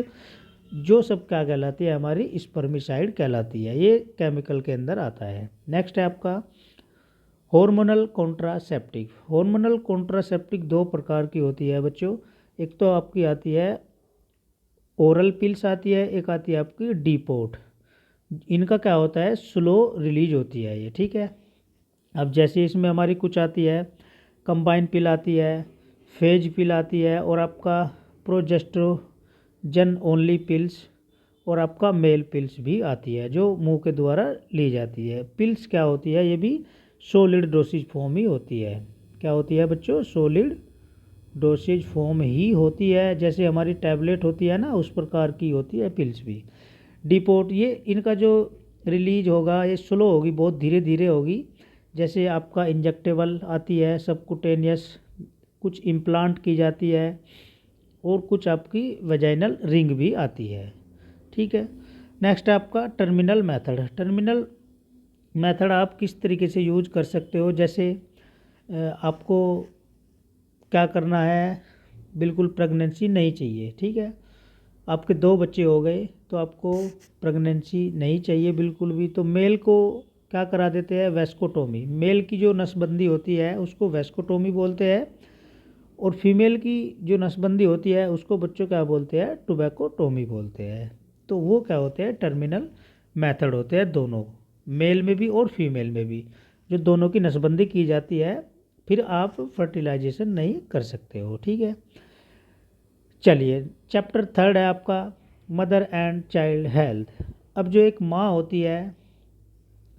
जो सब क्या कहलाती है, हमारी स्पर्मिसाइड कहलाती है, ये केमिकल के अंदर आता है। नेक्स्ट है आपका हार्मोनल कॉन्ट्रासेप्टिव। हार्मोनल कॉन्ट्रासेप्टिव दो प्रकार की होती है बच्चों। एक तो आपकी आती है ओरल पिल्स आती है, एक आती है आपकी डीपोट। इनका क्या होता है, स्लो रिलीज होती है ये, ठीक है। अब जैसे इसमें हमारी कुछ आती है कंबाइन पिल आती है, फेज पिल आती है और आपका प्रोजेस्ट्रोजन ओनली पिल्स और आपका मेल पिल्स भी आती है जो मुंह के द्वारा ली जाती है। पिल्स क्या होती है, ये भी सॉलिड डोसेज फॉर्म ही होती है। क्या होती है बच्चों, सॉलिड डोसेज फॉर्म ही होती है। जैसे हमारी टैबलेट होती है ना, उस प्रकार की होती है पिल्स भी। डिपोट, ये इनका जो रिलीज होगा ये स्लो होगी, बहुत धीरे धीरे होगी। जैसे आपका इंजेक्टेबल आती है सबकुटेनियस, कुछ इम्प्लांट की जाती है और कुछ आपकी वेजाइनल रिंग भी आती है, ठीक है। नेक्स्ट आपका टर्मिनल मेथड। टर्मिनल मेथड आप किस तरीके से यूज कर सकते हो, जैसे आपको क्या करना है, बिल्कुल प्रेगनेंसी नहीं चाहिए, ठीक है। आपके दो बच्चे हो गए तो आपको प्रेगनेंसी नहीं चाहिए बिल्कुल भी, तो मेल को क्या करा देते हैं, वेस्कोटोमी। मेल की जो नसबंदी होती है उसको वेस्कोटोमी बोलते हैं और फीमेल की जो नसबंदी होती है उसको बच्चों क्या बोलते हैं, टोबैकोटोमी बोलते हैं। तो वो क्या होते हैं, टर्मिनल मेथड होते हैं दोनों, मेल में भी और फीमेल में भी, जो दोनों की नसबंदी की जाती है, फिर आप फर्टिलाइजेशन नहीं कर सकते हो, ठीक है। चलिए चैप्टर थर्ड है आपका मदर एंड चाइल्ड हेल्थ। अब जो एक माँ होती है,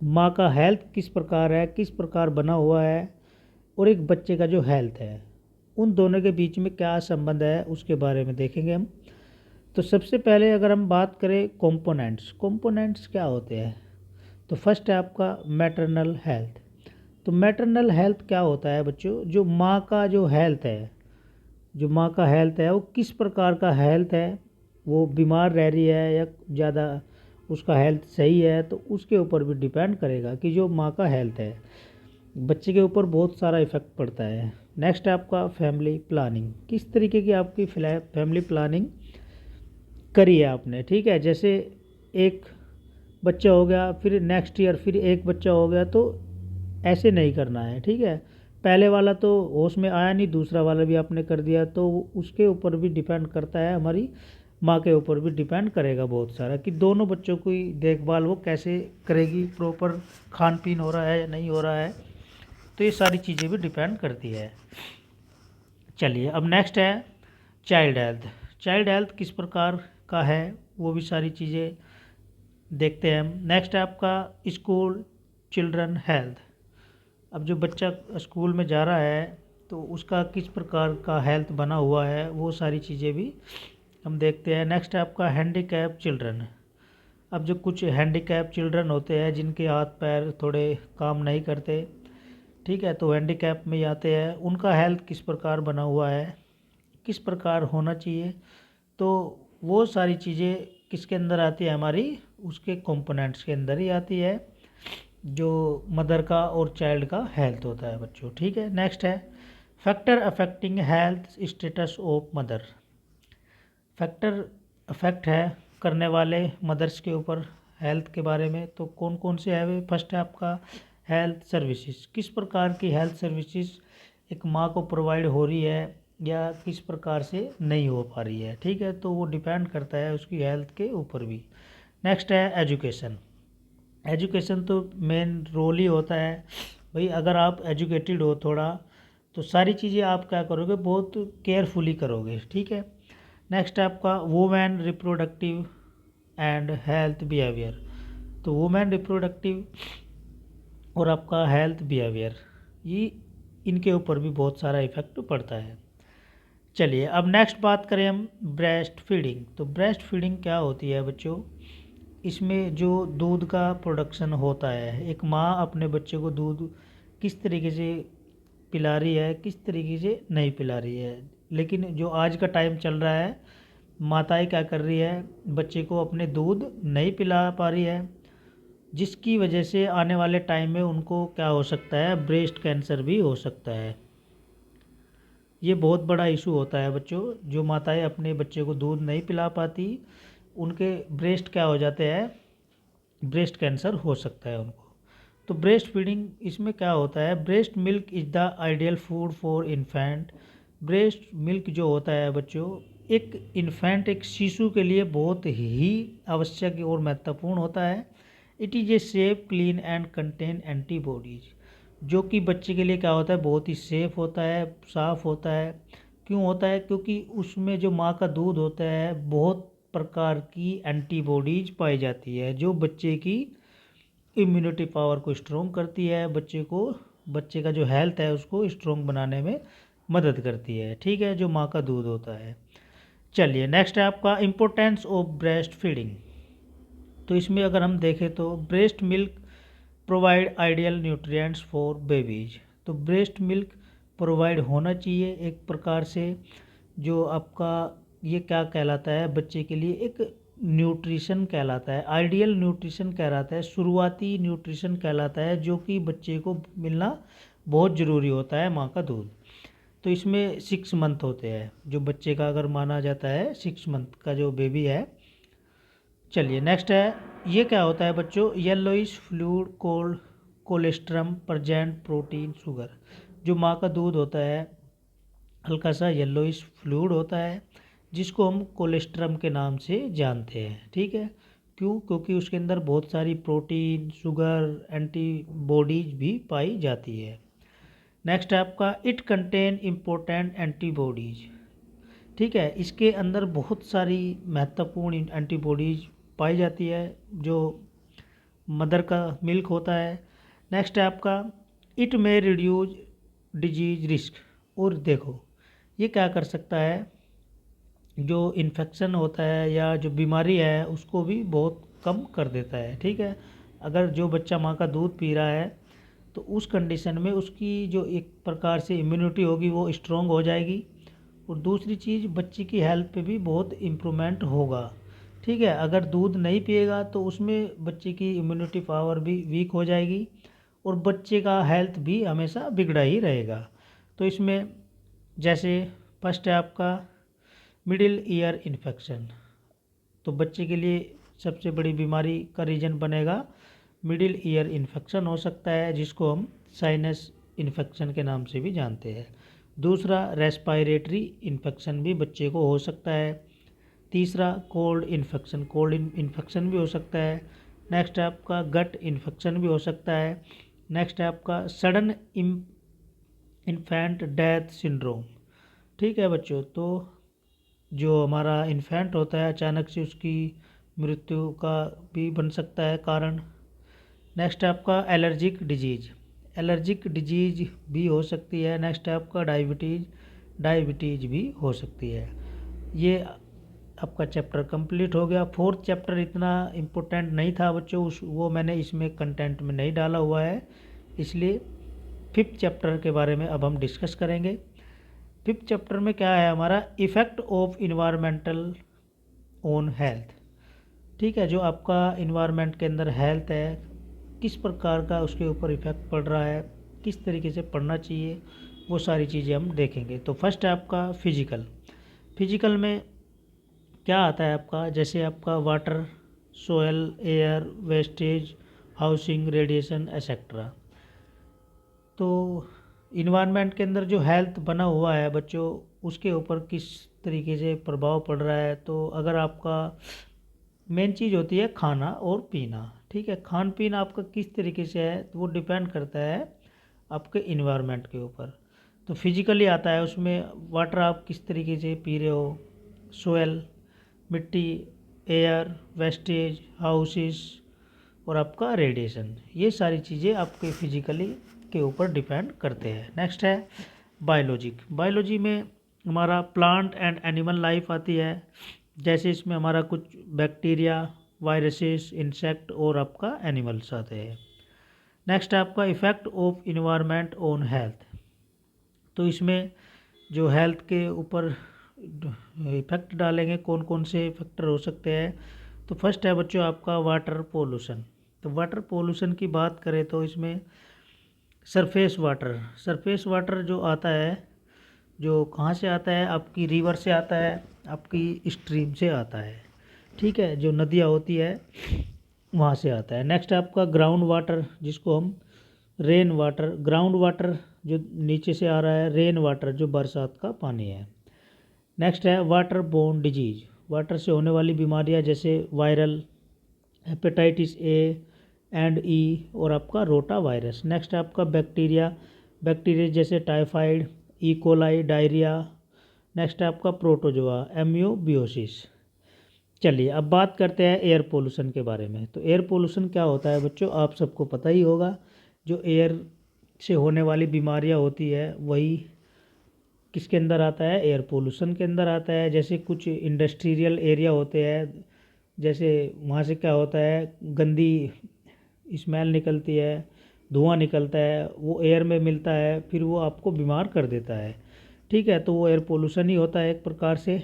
माँ का हेल्थ किस प्रकार है, किस प्रकार बना हुआ है, और एक बच्चे का जो हेल्थ है, उन दोनों के बीच में क्या संबंध है उसके बारे में देखेंगे हम। तो सबसे पहले अगर हम बात करें कंपोनेंट्स, कंपोनेंट्स क्या होते हैं, तो फर्स्ट है आपका मैटरनल हेल्थ। तो मैटरनल हेल्थ क्या होता है बच्चों, जो माँ का जो हेल्थ है, जो माँ का हेल्थ है वो किस प्रकार का हेल्थ है, वो बीमार रह रही है या ज़्यादा उसका हेल्थ सही है, तो उसके ऊपर भी डिपेंड करेगा कि जो माँ का हेल्थ है, बच्चे के ऊपर बहुत सारा इफ़ेक्ट पड़ता है। नेक्स्ट है आपका फैमिली प्लानिंग, किस तरीके की आपकी फैमिली प्लानिंग करी है आपने, ठीक है। जैसे एक बच्चा हो गया, फिर नेक्स्ट ईयर फिर एक बच्चा हो गया, तो ऐसे नहीं करना है, ठीक है। पहले वाला तो होश में आया नहीं, दूसरा वाला भी आपने कर दिया, तो उसके ऊपर भी डिपेंड करता है, हमारी माँ के ऊपर भी डिपेंड करेगा बहुत सारा, कि दोनों बच्चों की देखभाल वो कैसे करेगी, प्रॉपर खान पीन हो रहा है या नहीं हो रहा है, तो ये सारी चीज़ें भी डिपेंड करती है। चलिए अब नेक्स्ट है चाइल्ड हेल्थ। चाइल्ड हेल्थ किस प्रकार का है वो भी सारी चीज़ें देखते हैं हम। नेक्स्ट है आपका स्कूल चिल्ड्रन हेल्थ। अब जो बच्चा स्कूल में जा रहा है तो उसका किस प्रकार का हेल्थ बना हुआ है, वो सारी चीज़ें भी हम देखते हैं। नेक्स्ट है आपका हैंडीकैप चिल्ड्रन। अब जो कुछ हैंडीकैप चिल्ड्रन होते हैं जिनके हाथ पैर थोड़े काम नहीं करते, ठीक है, तो हैंडीकैप में ही आते हैं, उनका हेल्थ किस प्रकार बना हुआ है, किस प्रकार होना चाहिए, तो वो सारी चीज़ें किसके अंदर आती है, हमारी उसके कंपोनेंट्स के अंदर ही आती है, जो मदर का और चाइल्ड का हेल्थ होता है बच्चों, ठीक है। नेक्स्ट है factor affecting health status of mother. Factor affect है करने वाले मदर्स के ऊपर हेल्थ के बारे में, तो कौन कौन से है वे। फर्स्ट है आपका हेल्थ सर्विसेज, किस प्रकार की हेल्थ सर्विसेज एक माँ को प्रोवाइड हो रही है या किस प्रकार से नहीं हो पा रही है, ठीक है, तो वो डिपेंड करता है उसकी हेल्थ के ऊपर भी। नेक्स्ट है एजुकेशन। एजुकेशन तो मेन रोल ही होता है भाई, अगर आप एजुकेटेड हो थोड़ा तो सारी चीज़ें आप क्या करोगे, बहुत केयरफुली करोगे, ठीक है। नेक्स्ट है आपका women reproductive and health behaviour. तो वुमेन रिप्रोडक्टिव और आपका हेल्थ बिहेवियर, ये इनके ऊपर भी बहुत सारा इफेक्ट पड़ता है। चलिए अब नेक्स्ट बात करें हम ब्रेस्ट फीडिंग। तो ब्रेस्ट फीडिंग क्या होती है बच्चों, इसमें जो दूध का प्रोडक्शन होता है, एक माँ अपने बच्चे को दूध किस तरीके से पिला रही है, किस तरीके से नहीं पिला रही है। लेकिन जो आज का टाइम चल रहा है, माताएं क्या कर रही है, बच्चे को अपने दूध नहीं पिला पा रही है, जिसकी वजह से आने वाले टाइम में उनको क्या हो सकता है, ब्रेस्ट कैंसर भी हो सकता है। ये बहुत बड़ा इशू होता है बच्चों, जो माताएं अपने बच्चे को दूध नहीं पिला पाती, उनके ब्रेस्ट क्या हो जाते हैं, ब्रेस्ट कैंसर हो सकता है उनको। तो ब्रेस्ट फीडिंग इसमें क्या होता है, breast milk is the ideal food for infant. Breast milk जो होता है बच्चों, एक इन्फेंट, एक शिशु के लिए बहुत ही आवश्यक और महत्वपूर्ण होता है। It is a safe, clean and contain antibodies. जो कि बच्चे के लिए क्या होता है, बहुत ही सेफ होता है, साफ़ होता है। क्यों होता है, क्योंकि उसमें जो माँ का दूध होता है, बहुत प्रकार की एंटीबॉडीज पाई जाती है, जो बच्चे की इम्यूनिटी पावर को स्ट्रॉन्ग करती है, बच्चे का जो हेल्थ है उसको स्ट्रॉन्ग बनाने में मदद करती है। ठीक है, जो माँ का दूध होता है। चलिए नेक्स्ट है आपका इम्पोर्टेंस ऑफ ब्रेस्ट फीडिंग। तो इसमें अगर हम देखें तो breast milk provide ideal nutrients for babies. तो ब्रेस्ट मिल्क प्रोवाइड होना चाहिए एक प्रकार से, जो आपका ये क्या कहलाता है, बच्चे के लिए एक न्यूट्रिशन कहलाता है, आइडियल न्यूट्रिशन कहलाता है, शुरुआती न्यूट्रिशन कहलाता है, जो कि बच्चे को मिलना बहुत ज़रूरी होता है माँ का दूध। तो इसमें 6 मंथ होते हैं, जो बच्चे का अगर माना जाता है 6 मंथ का जो बेबी है। चलिए नेक्स्ट है, ये क्या होता है बच्चों, yellowish fluid cold colostrum present protein sugar. जो माँ का दूध होता है, हल्का सा येलोइश फ्लूइड होता है, जिसको हम कोलेस्ट्रम के नाम से जानते हैं। ठीक है, क्यों, क्योंकि उसके अंदर बहुत सारी प्रोटीन, शुगर, एंटीबॉडीज भी पाई जाती है। नेक्स्ट है आपका इट कंटेन इम्पोर्टेंट एंटीबॉडीज। ठीक है, इसके अंदर बहुत सारी महत्वपूर्ण एंटीबॉडीज पाई जाती है, जो मदर का मिल्क होता है। नेक्स्ट है आपका इट में रिड्यूज डिजीज रिस्क। और देखो ये क्या कर सकता है, जो इन्फेक्शन होता है या जो बीमारी है उसको भी बहुत कम कर देता है। ठीक है, अगर जो बच्चा माँ का दूध पी रहा है, तो उस कंडीशन में उसकी जो एक प्रकार से इम्यूनिटी होगी वो स्ट्रॉन्ग हो जाएगी, और दूसरी चीज़ बच्चे की हेल्थ पे भी बहुत इम्प्रूवमेंट होगा। ठीक है, अगर दूध नहीं पिएगा तो उसमें बच्चे की इम्यूनिटी पावर भी वीक हो जाएगी, और बच्चे का हेल्थ भी हमेशा बिगड़ा ही रहेगा। तो इसमें जैसे फर्स्ट है आपका मिडिल ईयर इन्फेक्शन। तो बच्चे के लिए सबसे बड़ी बीमारी का रीज़न बनेगा मिडिल ईयर इन्फेक्शन हो सकता है, जिसको हम साइनस इन्फेक्शन के नाम से भी जानते हैं। दूसरा रेस्पायरेटरी इन्फेक्शन भी बच्चे को हो सकता है। तीसरा कोल्ड इन्फेक्शन, कोल्ड इन्फेक्शन भी हो सकता है। नेक्स्ट है आपका गट इन्फेक्शन भी हो सकता है। नेक्स्ट है आपका सडन इन्फेंट डेथ सिंड्रोम। ठीक है बच्चों, तो जो हमारा इन्फेंट होता है अचानक से उसकी मृत्यु का भी बन सकता है कारण। नेक्स्ट है आपका एलर्जिक डिजीज़, एलर्जिक डिजीज़ भी हो सकती है। नेक्स्ट है आपका डायबिटीज़, डायबिटीज़ भी हो सकती है। ये आपका चैप्टर कंप्लीट हो गया। फोर्थ चैप्टर इतना इम्पोर्टेंट नहीं था बच्चों, वो मैंने इसमें कंटेंट में नहीं डाला हुआ है, इसलिए फिफ्थ चैप्टर के बारे में अब हम डिस्कस करेंगे। फिफ्थ चैप्टर में क्या है हमारा, effect of environmental on health. ठीक है, जो आपका इन्वायरमेंट के अंदर हेल्थ है, किस प्रकार का उसके ऊपर इफ़ेक्ट पड़ रहा है, किस तरीके से पढ़ना चाहिए, वो सारी चीज़ें हम देखेंगे। तो फर्स्ट है आपका फिजिकल। फिजिकल में क्या आता है आपका, जैसे आपका water, soil, air, wastage, housing, radiation etcetera. तो इन्वायरमेंट के अंदर जो हेल्थ बना हुआ है बच्चों, उसके ऊपर किस तरीके से प्रभाव पड़ रहा है। तो अगर आपका मेन चीज़ होती है खाना और पीना। ठीक है, खान पीन आपका किस तरीके से है, तो वो डिपेंड करता है आपके इन्वायरमेंट के ऊपर। तो फिजिकली आता है उसमें वाटर आप किस तरीके से पी रहे हो, सोयल, मिट्टी, एयर, वेस्टेज, हाउसेस और आपका रेडिएशन। ये सारी चीज़ें आपके फिजिकली के ऊपर डिपेंड करते हैं। नेक्स्ट है बायोलॉजी में हमारा प्लांट एंड एनिमल लाइफ आती है। जैसे इसमें हमारा कुछ बैक्टीरिया, वायरसेस, इंसेक्ट और आपका एनिमल्स आते हैं। नेक्स्ट है आपका effect of environment on health. तो इसमें जो हेल्थ के ऊपर इफेक्ट डालेंगे, कौन कौन से फैक्टर हो सकते हैं। तो फर्स्ट है बच्चों आपका वाटर पोल्यूशन। तो वाटर पोल्यूशन की बात करें तो इसमें सरफेस वाटर जो आता है, जो कहाँ से आता है, आपकी रिवर से आता है, आपकी स्ट्रीम से आता है, ठीक है, जो नदियाँ होती है वहाँ से आता है। नेक्स्ट है आपका ग्राउंड वाटर, जिसको हम रेन वाटर, ग्राउंड वाटर जो नीचे से आ रहा है, रेन वाटर जो बरसात का पानी है। नेक्स्ट है वाटर बोर्न डिजीज, वाटर से होने वाली बीमारियां जैसे वायरल, हेपेटाइटिस ए एंड ई और आपका रोटा वायरस। नेक्स्ट है आपका बैक्टीरिया जैसे typhoid, E coli, diarrhoea. Next है आपका प्रोटोजोआ, एम्यूबियोसिस। चलिए अब बात करते हैं एयर पोल्यूशन के बारे में। तो एयर पोल्यूशन क्या होता है बच्चों, आप सबको पता ही होगा। जो एयर से होने वाली बीमारियां होती है वही किसके अंदर आता है, एयर पोल्यूशन के अंदर आता है। जैसे कुछ इंडस्ट्रियल एरिया होते हैं, जैसे वहाँ से क्या होता है, गंदी स्मेल निकलती है, धुआं निकलता है, वो एयर में मिलता है, फिर वो आपको बीमार कर देता है, ठीक है। तो वो एयर पोल्यूशन ही होता है एक प्रकार से,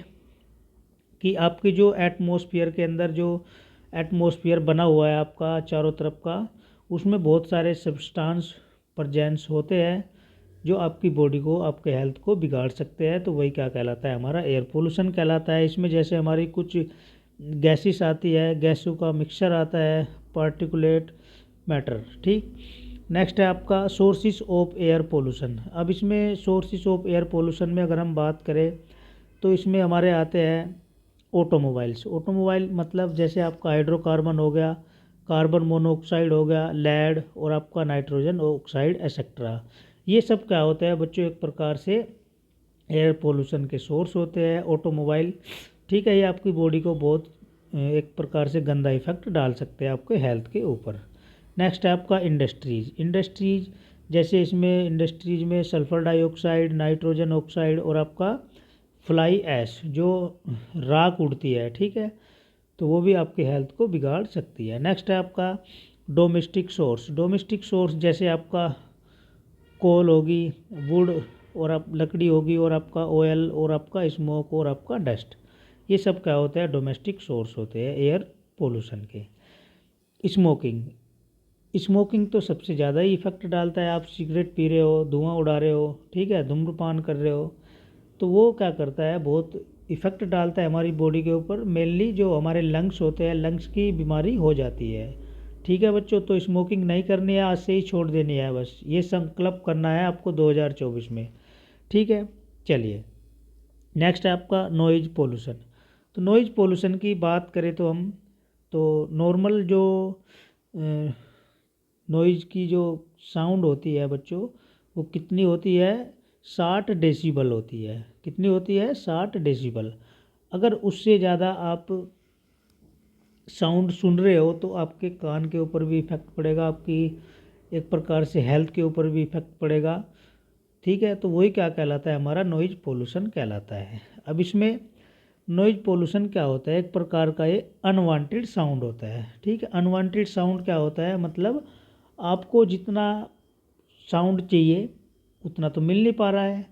कि आपकी जो एटमॉस्फेयर के अंदर जो एटमॉस्फेयर बना हुआ है आपका चारों तरफ का, उसमें बहुत सारे सब्सटेंस प्रेजेंस होते हैं जो आपकी बॉडी को, आपके हेल्थ को बिगाड़ सकते हैं। तो वही क्या कहलाता है, हमारा एयर पोल्यूशन कहलाता है। इसमें जैसे हमारी कुछ गैसेस आती है, गैसों का मिक्सचर आता है, पार्टिकुलेट मैटर, ठीक। नेक्स्ट है आपका सोर्सेज ऑफ एयर पोल्यूशन। अब इसमें सोर्सेज ऑफ एयर पोल्यूशन में अगर हम बात करें तो इसमें हमारे आते हैं ऑटोमोबाइल मतलब जैसे आपका हाइड्रोकार्बन हो गया, कार्बन मोनोऑक्साइड हो गया, लेड और आपका नाइट्रोजन ऑक्साइड एक्सेट्रा। ये सब क्या होता है बच्चों, एक प्रकार से एयर पोल्यूशन के सोर्स होते हैं ऑटोमोबाइल, ठीक है। ये आपकी बॉडी को बहुत एक प्रकार से गंदा इफेक्ट डाल सकते हैं आपके हेल्थ के ऊपर। नेक्स्ट है आपका इंडस्ट्रीज जैसे इसमें इंडस्ट्रीज में सल्फर डाइऑक्साइड, नाइट्रोजन ऑक्साइड और आपका फ्लाई ऐश जो राख उड़ती है, ठीक है, तो वो भी आपके हेल्थ को बिगाड़ सकती है। नेक्स्ट है आपका डोमेस्टिक सोर्स जैसे आपका कोल होगी, वुड और आप लकड़ी होगी, और आपका ऑयल और आपका स्मोक और आपका डस्ट। ये सब क्या होता है, डोमेस्टिक सोर्स होते हैं एयर पोल्यूशन के। स्मोकिंग तो सबसे ज़्यादा ही इफेक्ट डालता है। आप सिगरेट पी रहे हो, धुआं उड़ा रहे हो, ठीक है, धूम्रपान कर रहे हो, तो वो क्या करता है, बहुत इफ़ेक्ट डालता है हमारी बॉडी के ऊपर। मेनली जो हमारे लंग्स होते हैं, लंग्स की बीमारी हो जाती है, ठीक है बच्चों। तो स्मोकिंग नहीं करनी है, आज से ही छोड़ देनी है, बस ये संकल्प करना है आपको 2024 में, ठीक है। चलिए नेक्स्ट है आपका नॉइज पोल्यूशन। तो नॉइज पोल्यूशन की बात करें तो हम, तो नॉर्मल जो नॉइज़ की जो साउंड होती है बच्चों, वो कितनी होती है, 60 डेसिबल होती है। कितनी होती है, 60 डेसिबल। अगर उससे ज़्यादा आप साउंड सुन रहे हो तो आपके कान के ऊपर भी इफेक्ट पड़ेगा, आपकी एक प्रकार से हेल्थ के ऊपर भी इफेक्ट पड़ेगा, ठीक है। तो वही क्या कहलाता है, हमारा नॉइज पोल्यूशन कहलाता है। अब इसमें नॉइज पोल्यूशन क्या होता है, एक प्रकार का ये अनवांटेड साउंड होता है, ठीक है। अनवांटेड साउंड क्या होता है, मतलब आपको जितना साउंड चाहिए उतना तो मिल नहीं पा रहा है,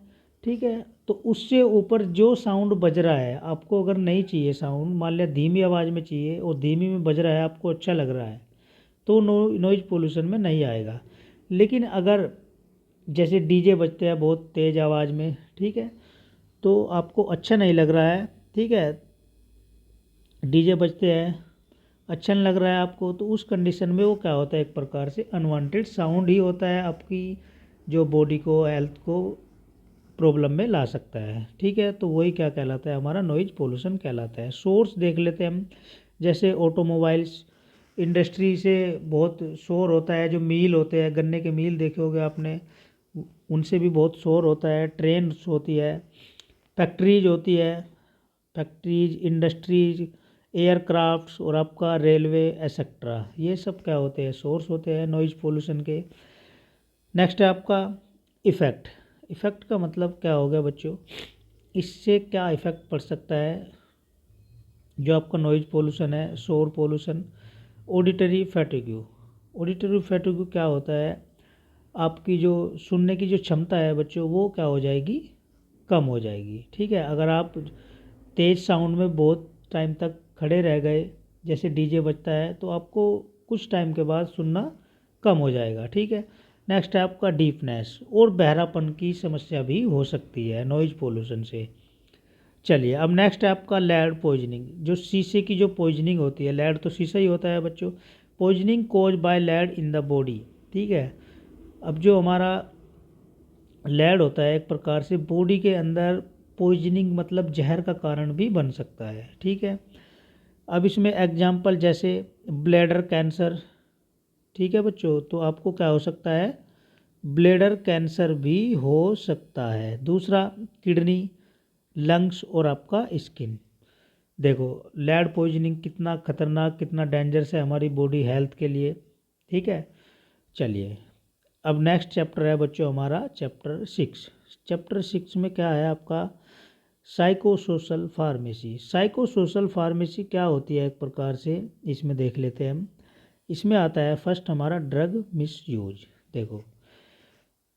ठीक है। तो उससे ऊपर जो साउंड बज रहा है, आपको अगर नहीं चाहिए साउंड, मान लिया धीमी आवाज़ में चाहिए और धीमी में बज रहा है, आपको अच्छा लग रहा है, तो नॉइज पोल्यूशन में नहीं आएगा। लेकिन अगर जैसे डीजे बजते हैं बहुत तेज़ आवाज़ में, ठीक है, तो आपको अच्छा नहीं लग रहा है, ठीक है, डीजे बजते हैं, अच्छा नहीं लग रहा है आपको, तो उस कंडीशन में वो क्या होता है, एक प्रकार से अनवांटेड साउंड ही होता है, आपकी जो बॉडी को, हेल्थ को प्रॉब्लम में ला सकता है, ठीक है। तो वही क्या कहलाता है, हमारा नॉइज पोल्यूशन कहलाता है। सोर्स देख लेते हैं हम, जैसे ऑटोमोबाइल्स इंडस्ट्री से बहुत शोर होता है, जो मील होते हैं, गन्ने के मील देखे होगे आपने, उनसे भी बहुत शोर होता है। ट्रेन्स होती है, फैक्ट्रीज होती है, फैक्ट्रीज, इंडस्ट्रीज, एयरक्राफ्ट्स और आपका रेलवे एसेट्रा, ये सब क्या होते हैं, सोर्स होते हैं नॉइज़ पोल्यूशन के। नेक्स्ट है आपका इफ़ेक्ट। इफ़ेक्ट का मतलब क्या हो गया बच्चों, इससे क्या इफ़ेक्ट पड़ सकता है, जो आपका नॉइज़ पोल्यूशन है, शोर pollution. Auditory fatigue. Auditory fatigue क्या होता है, आपकी जो सुनने की जो क्षमता है बच्चों, वो क्या हो जाएगी, कम हो जाएगी। ठीक है, अगर आप तेज़ साउंड में बहुत टाइम तक खड़े रह गए, जैसे डीजे बजता है, तो आपको कुछ टाइम के बाद सुनना कम हो जाएगा। ठीक है। नेक्स्ट है आपका डीपनेस और बहरापन की समस्या भी हो सकती है नॉइज़ पोल्यूशन से। चलिए, अब नेक्स्ट है आपका लेड पॉइजनिंग। जो शीशे की जो पॉइजनिंग होती है, लेड तो शीशा ही होता है बच्चों। Poisoning cause by lead in the body. ठीक है, अब जो हमारा लेड होता है एक प्रकार से बॉडी के अंदर पॉइजनिंग मतलब जहर का कारण भी बन सकता है। ठीक है, अब इसमें एग्जाम्पल जैसे ब्लैडर कैंसर। ठीक है बच्चों, तो आपको क्या हो सकता है, ब्लैडर कैंसर भी हो सकता है। दूसरा किडनी, लंग्स और आपका स्किन। देखो लेड पॉइजनिंग कितना खतरनाक, कितना डेंजरस है हमारी बॉडी हेल्थ के लिए। ठीक है, चलिए अब नेक्स्ट चैप्टर है बच्चों हमारा चैप्टर 6। चैप्टर 6 में क्या है आपका, psycho social pharmacy. Psycho social pharmacy क्या होती है एक प्रकार से, इसमें देख लेते हैं हम। इसमें आता है फर्स्ट हमारा ड्रग मिस यूज। देखो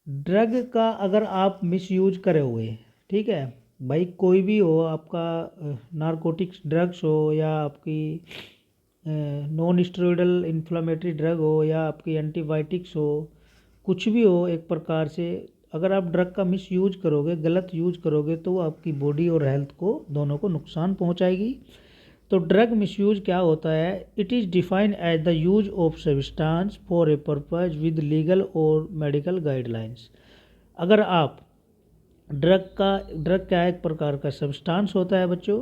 ड्रग का अगर आप मिस यूज करे हुए, ठीक है भाई, कोई भी हो आपका, नारकोटिक्स ड्रग्स हो या आपकी नॉन स्टेरॉयडल इन्फ्लामेटरी ड्रग हो या आपकी एंटीबायोटिक्स हो, कुछ भी हो एक प्रकार से, अगर आप ड्रग का मिस यूज करोगे, गलत यूज करोगे, तो वो आपकी बॉडी और हेल्थ को दोनों को नुकसान पहुंचाएगी। तो ड्रग मिसयूज क्या होता है, it is defined as the use of substance for a purpose with legal और मेडिकल गाइडलाइंस। अगर आप ड्रग क्या है, एक प्रकार का सब्सटेंस होता है बच्चों,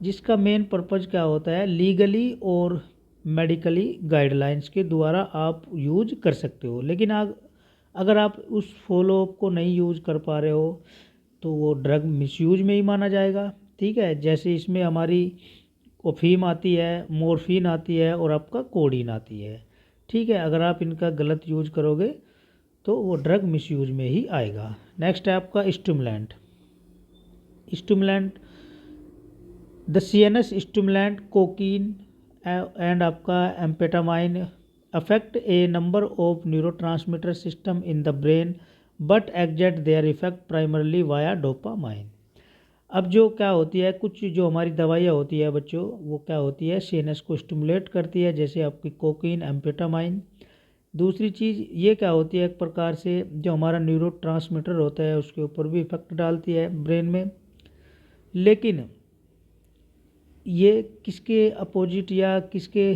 जिसका मेन पर्पज क्या होता है, लीगली और मेडिकली गाइडलाइंस के द्वारा आप यूज कर सकते हो। लेकिन अगर आप उस फॉलो को नहीं यूज कर पा रहे हो, तो वो ड्रग मिसयूज में ही माना जाएगा। ठीक है, जैसे इसमें हमारी ओफीम आती है, मोर्फिन आती है और आपका कोडीन आती है। ठीक है, अगर आप इनका गलत यूज करोगे तो वो ड्रग मिसयूज में ही आएगा। नेक्स्ट है आपका stimulant. Stimulant the CNS stimulant cocaine and आपका amphetamine affect a number of neurotransmitter system in the brain but exert their effect primarily via dopamine. अब जो क्या होती है, कुछ जो हमारी दवाइयाँ होती है बच्चों, वो क्या होती है, सीएनएस को स्टिमुलेट करती है, जैसे आपकी कोकीन, एम्फेटामाइन। दूसरी चीज़ ये क्या होती है, एक प्रकार से जो हमारा न्यूरोट्रांसमीटर होता है उसके ऊपर भी इफेक्ट डालती है ब्रेन में। लेकिन ये किसके अपोजिट या किसके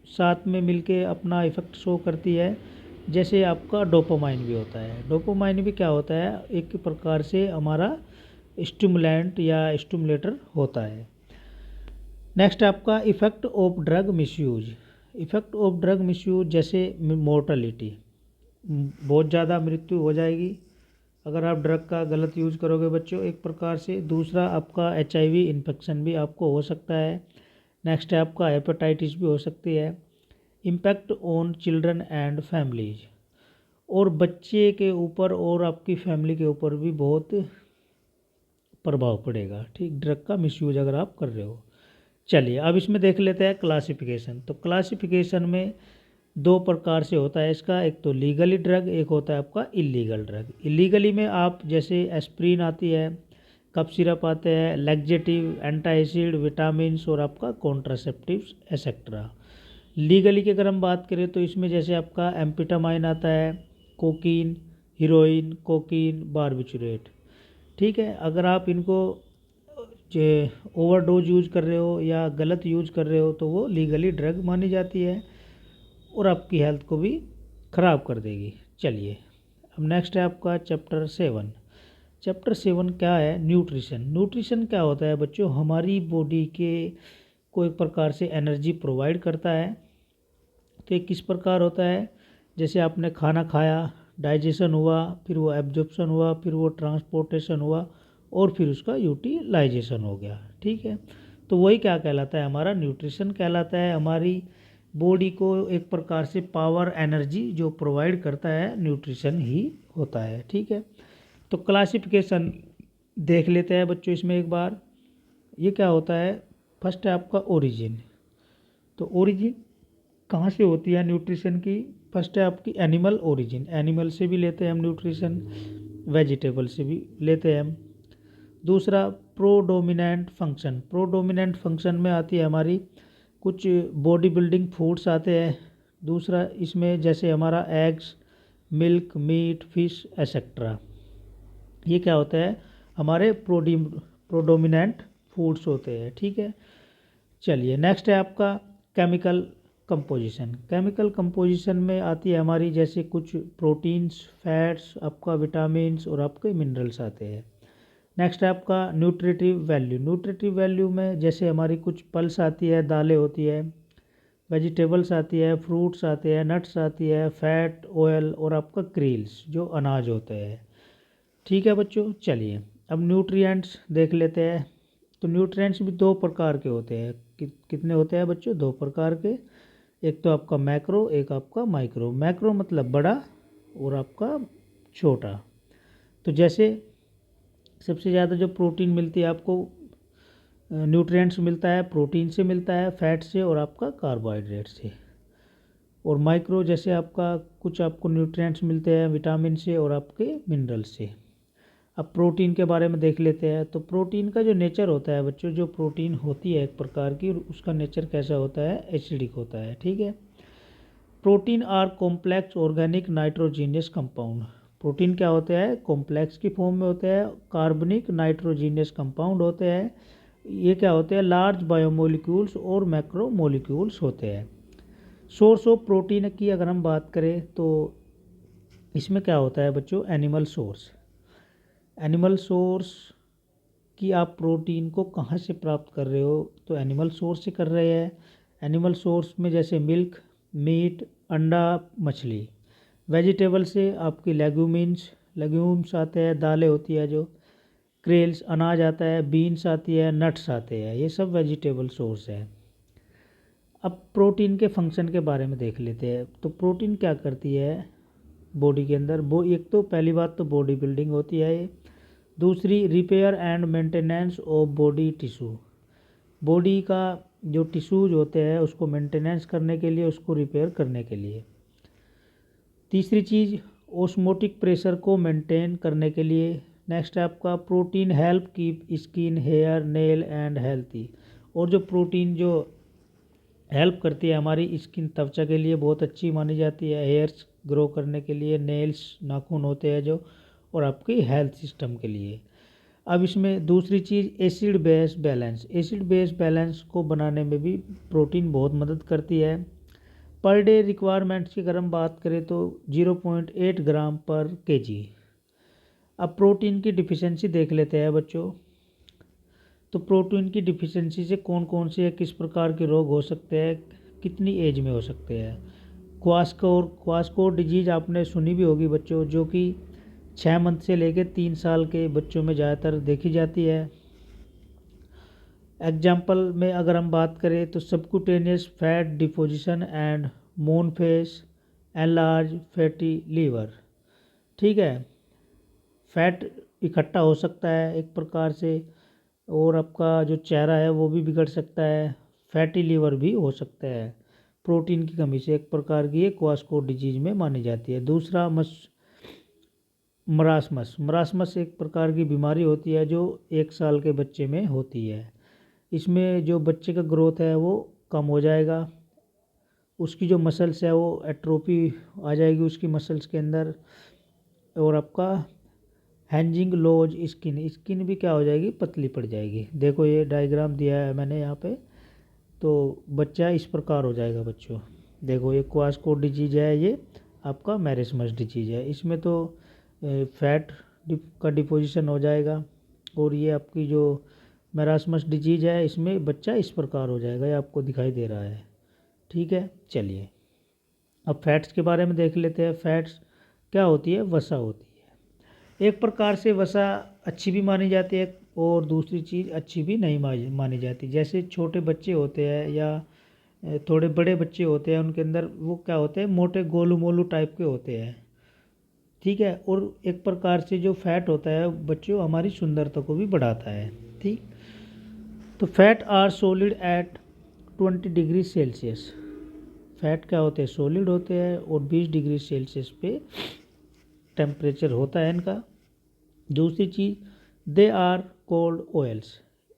साथ में मिलके अपना इफेक्ट शो करती है, जैसे आपका डोपामाइन भी होता है। डोपामाइन भी क्या होता है, एक प्रकार से हमारा स्टिमुलेंट या स्टिमुलेटर होता है। नेक्स्ट आपका effect of drug misuse. Effect of drug misuse जैसे मोर्टलिटी, बहुत ज़्यादा मृत्यु हो जाएगी अगर आप ड्रग का गलत यूज़ करोगे बच्चों, एक प्रकार से। दूसरा आपका एचआईवी इन्फेक्शन भी आपको हो सकता है। नेक्स्ट है आपका हेपेटाइटिस भी हो सकती है। Impact on children and families, और बच्चे के ऊपर और आपकी फैमिली के ऊपर भी बहुत प्रभाव पड़ेगा, ठीक, ड्रग का मिसयूज अगर आप कर रहे हो। चलिए अब इसमें देख लेते हैं क्लासिफिकेशन। तो क्लासिफिकेशन में दो प्रकार से होता है इसका, एक तो लीगली ड्रग, एक होता है आपका इलीगल ड्रग। इलीगली में आप जैसे एस्प्रिन आती है, कफ सिरप आते हैं, लैक्जेटिव, एंटाइसिड, विटामिन और आपका कॉन्ट्रासेप्टिव्स एसेट्रा। लीगली की अगर हम बात करें तो इसमें जैसे आपका एम्फेटामाइन आता है, कोकीन, हीरोइन, कोकीन, बारबिचुरेट। ठीक है, अगर आप इनको ओवरडोज यूज कर रहे हो या गलत यूज कर रहे हो तो वो लीगली ड्रग मानी जाती है और आपकी हेल्थ को भी ख़राब कर देगी। चलिए अब नेक्स्ट है आपका चैप्टर 7। चैप्टर 7 क्या है, न्यूट्रिशन। न्यूट्रिशन क्या होता है बच्चों, हमारी बॉडी के को एक प्रकार से एनर्जी प्रोवाइड करता है। तो ये किस प्रकार होता है, जैसे आपने खाना खाया, डाइजेशन हुआ, फिर वो एब्जॉर्प्शन हुआ, फिर वो ट्रांसपोर्टेशन हुआ और फिर उसका यूटिलाइजेशन हो गया। ठीक है, तो वही क्या कहलाता है, हमारा न्यूट्रिशन कहलाता है। हमारी बॉडी को एक प्रकार से पावर एनर्जी जो प्रोवाइड करता है न्यूट्रिशन ही होता है। ठीक है, तो क्लासिफिकेशन देख लेते हैं बच्चों इसमें एक बार। ये क्या होता है, फर्स्ट है आपका ओरिजिन। तो ओरिजिन कहाँ से होती है न्यूट्रिशन की, फर्स्ट है आपकी एनिमल ओरिजिन, एनिमल से भी लेते हैं हम न्यूट्रिशन, वेजिटेबल से भी लेते हैं हम। दूसरा प्रोडोमिनेंट फंक्शन, प्रोडोमिनेंट फंक्शन में आती है हमारी कुछ बॉडी बिल्डिंग फूड्स आते हैं। दूसरा इसमें जैसे हमारा eggs, milk, meat, fish etcetera, ये क्या होता है, हमारे प्रोडोमिनेंट फूड्स होते हैं। ठीक है, चलिए नेक्स्ट है आपका केमिकल कंपोजिशन। केमिकल कंपोजिशन में आती है हमारी जैसे कुछ प्रोटीन्स, फैट्स, आपका विटामिन्स और आपके मिनरल्स आते हैं। नेक्स्ट है आपका न्यूट्रिटिव वैल्यू। न्यूट्रिटिव वैल्यू में जैसे हमारी कुछ पल्स आती है, दालें होती है, वेजिटेबल्स आती है, फ्रूट्स आते हैं, नट्स आती है, फैट, ऑयल और आपका क्रील्स जो अनाज होते हैं। ठीक है बच्चों, चलिए अब न्यूट्रिएंट्स देख लेते हैं। तो न्यूट्रिएंट्स भी दो प्रकार के होते हैं। कितने होते हैं बच्चों, दो प्रकार के। एक तो आपका मैक्रो, एक आपका माइक्रो। मैक्रो मतलब बड़ा और आपका छोटा। तो जैसे सबसे ज़्यादा जो प्रोटीन मिलती है आपको, न्यूट्रिएंट्स मिलता है, प्रोटीन से मिलता है, फैट से और आपका कार्बोहाइड्रेट से। और माइक्रो जैसे आपका कुछ आपको न्यूट्रिएंट्स मिलते हैं विटामिन से और आपके मिनरल से। अब प्रोटीन के बारे में देख लेते हैं। तो प्रोटीन का जो नेचर होता है बच्चों, जो प्रोटीन होती है एक प्रकार की, उसका नेचर कैसा होता है, एसिडिक होता है। ठीक है, protein are complex organic nitrogenous compound. Protein क्या होते हैं, कॉम्प्लेक्स की फॉर्म में होते हैं, कार्बनिक नाइट्रोजीनियस कंपाउंड होते हैं। ये क्या होते हैं, लार्ज बायोमोलिक्यूल्स और मैक्रोमोलिक्यूल्स होते हैं। सोर्स ऑफ प्रोटीन की अगर हम बात करें तो इसमें क्या होता है बच्चों, एनिमल सोर्स। एनिमल सोर्स कि आप प्रोटीन को कहाँ से प्राप्त कर रहे हो, तो एनिमल सोर्स से कर रहे हैं। एनिमल सोर्स में जैसे मिल्क, मीट, अंडा, मछली। वेजिटेबल से आपकी लेग्यूम्स आते हैं, दालें होती है जो, क्रेल्स अनाज आता है, बीन्स आती है, नट्स आते हैं, ये सब वेजिटेबल सोर्स है। अब प्रोटीन के फंक्शन के बारे में देख लेते हैं। तो प्रोटीन क्या करती है बॉडी के अंदर, वो एक तो पहली बात तो बॉडी बिल्डिंग होती है ये। दूसरी repair and maintenance of body tissue, body का जो टिश्यूज होते हैं उसको मेंटेनेंस करने के लिए, उसको रिपेयर करने के लिए। तीसरी चीज़ ओस्मोटिक प्रेशर को मेंटेन करने के लिए। नेक्स्ट है आपका protein help keep skin, hair, nail and healthy. और जो प्रोटीन जो हेल्प करती है हमारी स्किन, त्वचा के लिए बहुत अच्छी मानी जाती है, हेयर्स ग्रो करने के लिए, नेल्स नाखून होते हैं जो, और आपकी हेल्थ सिस्टम के लिए। अब इसमें दूसरी चीज़ acid base balance. Acid base balance को बनाने में भी प्रोटीन बहुत मदद करती है। पर डे रिक्वायरमेंट्स की अगर हम बात करें तो 0.8 ग्राम पर केजी। अब प्रोटीन की डिफिशियंसी देख लेते हैं बच्चों। तो प्रोटीन की डिफिशियंसी से कौन कौन से किस प्रकार के रोग हो सकते हैं, कितनी एज में हो सकते हैं। क्वास्कोर डिजीज आपने सुनी भी होगी बच्चों, जो कि 6 मंथ से लेकर 3 साल के बच्चों में ज़्यादातर देखी जाती है। एग्जाम्पल में अगर हम बात करें तो subcutaneous fat deposition and moon face, enlarge fatty liver. ठीक है, फैट इकट्ठा हो सकता है एक प्रकार से, और आपका जो चेहरा है वो भी बिगड़ सकता है, फैटी लीवर भी हो सकता है। प्रोटीन की कमी से एक प्रकार की ये क्वास्कोर डिजीज में मानी जाती है। दूसरा मरासमस एक प्रकार की बीमारी होती है जो 1 साल के बच्चे में होती है। इसमें जो बच्चे का ग्रोथ है वो कम हो जाएगा, उसकी जो मसल्स है वो एट्रोफी आ जाएगी उसकी मसल्स के अंदर, और आपका हैंजिंग लोज स्किन भी क्या हो जाएगी, पतली पड़ जाएगी। देखो ये डायग्राम दिया है मैंने यहाँ पे, तो बच्चा इस प्रकार हो जाएगा बच्चों। देखो ये क्वास्कोर डिजीज है, ये आपका मैरिस्मस डिजीज है। इसमें तो फैट का डिपोजिशन हो जाएगा, और ये आपकी जो मैरास्मस डिजीज है इसमें बच्चा इस प्रकार हो जाएगा, ये आपको दिखाई दे रहा है। ठीक है, चलिए अब फैट्स के बारे में देख लेते हैं। फैट्स क्या होती है, वसा होती है। एक प्रकार से वसा अच्छी भी मानी जाती है, और दूसरी चीज़ अच्छी भी नहीं मानी जाती। जैसे छोटे बच्चे होते हैं या थोड़े बड़े बच्चे होते हैं, उनके अंदर वो क्या होते हैं, मोटे गोलू मोलू टाइप के होते हैं, ठीक है। और एक प्रकार से जो फैट होता है बच्चों हमारी सुंदरता को भी बढ़ाता है, ठीक। तो fat are solid at 20 degree Celsius. Fat क्या होते हैं, सॉलिड होते हैं और 20 डिग्री सेल्सियस पे टेम्परेचर होता है इनका। दूसरी चीज़ दे आर कोल्ड ऑयल्स,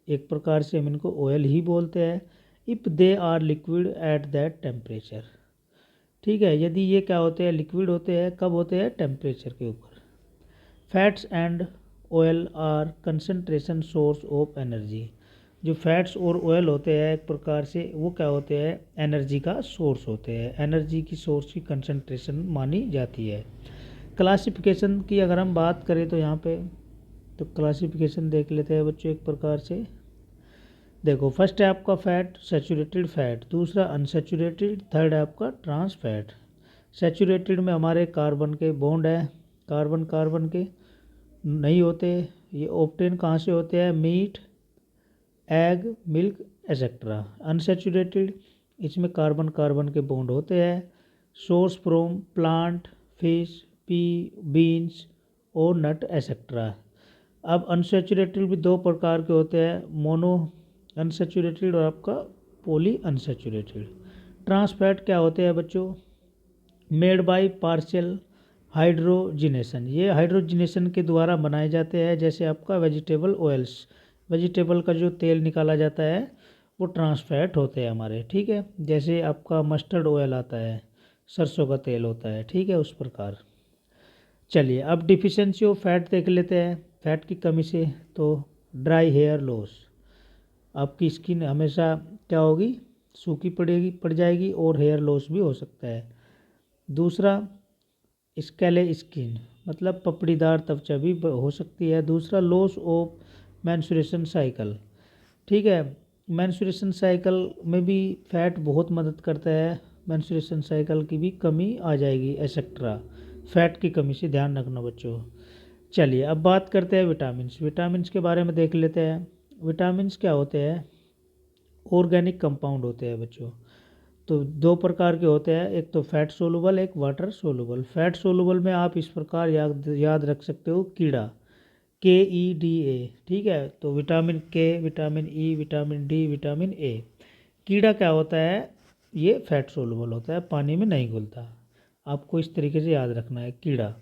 एक प्रकार से हम इनको ऑयल ही बोलते हैं, if they are liquid at that temperature, ठीक है। यदि ये क्या होते हैं, लिक्विड होते हैं, कब होते हैं, टेम्परेचर के ऊपर। Fats and oil are concentration source of energy. जो फैट्स और ऑयल होते हैं एक प्रकार से वो क्या होते हैं, एनर्जी का सोर्स होते हैं, एनर्जी की सोर्स की कंसनट्रेशन मानी जाती है। क्लासिफिकेशन की अगर हम बात करें तो यहाँ पे तो क्लासिफिकेशन देख लेते हैं बच्चों एक प्रकार से। देखो, फर्स्ट है आपका फैट सैचुरेटेड फैट, दूसरा अनसैचुरेटेड, थर्ड है आपका ट्रांस फैट। सैचुरेटेड में हमारे कार्बन के बॉन्ड है, कार्बन कार्बन के नहीं होते। ये ऑब्टेन कहाँ से होते हैं, meat, egg, milk etcetera. Unsaturated, इसमें कार्बन कार्बन के बॉन्ड होते हैं, source from plant, fish, pea, beans और नट एक्सेट्रा। अब अनसैचुरेटेड भी दो प्रकार के होते हैं, मोनो अनसैचुरेटेड और आपका पॉली अनसैचुरेटेड। ट्रांस फैट क्या होते हैं बच्चों, मेड बाय पार्शियल हाइड्रोजिनेशन, ये हाइड्रोजिनेशन के द्वारा बनाए जाते हैं। जैसे आपका वेजिटेबल ऑयल्स, वेजिटेबल का जो तेल निकाला जाता है वो ट्रांस फैट होते हैं हमारे, ठीक है। जैसे आपका मस्टर्ड ऑयल आता है, सरसों का तेल होता है, ठीक है, उस प्रकार। चलिए अब डिफिशिएंसी ऑफ फैट देख लेते हैं, फैट की कमी से। तो ड्राई हेयर लॉस, आपकी स्किन हमेशा क्या होगी, सूखी पड़ जाएगी और हेयर लॉस भी हो सकता है। दूसरा स्केले स्किन, मतलब पपड़ीदार त्वचा भी हो सकती है। दूसरा लॉस ऑफ मेंस्ट्रुएशन साइकिल, ठीक है। मेंस्ट्रुएशन साइकिल में भी फैट बहुत मदद करता है, मेंस्ट्रुएशन साइकिल की भी कमी आ जाएगी एक्सेट्रा, फैट की कमी से ध्यान रखना बच्चों। चलिए अब बात करते हैं विटामिन्स, विटामिन्स के बारे में देख लेते हैं। विटामिन्स क्या होते हैं, ऑर्गेनिक कंपाउंड होते हैं बच्चों। तो दो प्रकार के होते हैं, एक तो फैट सोलुबल, एक वाटर सोलुबल। फैट सोलुबल में आप इस प्रकार याद रख सकते हो, कीड़ा, KEDA, ठीक है। तो विटामिन के, vitamin E, vitamin D, vitamin A. कीड़ा क्या होता है, ये फैट सोलुबल होता है, पानी में नहीं घुलता, आपको इस तरीके से याद रखना है, कीड़ा।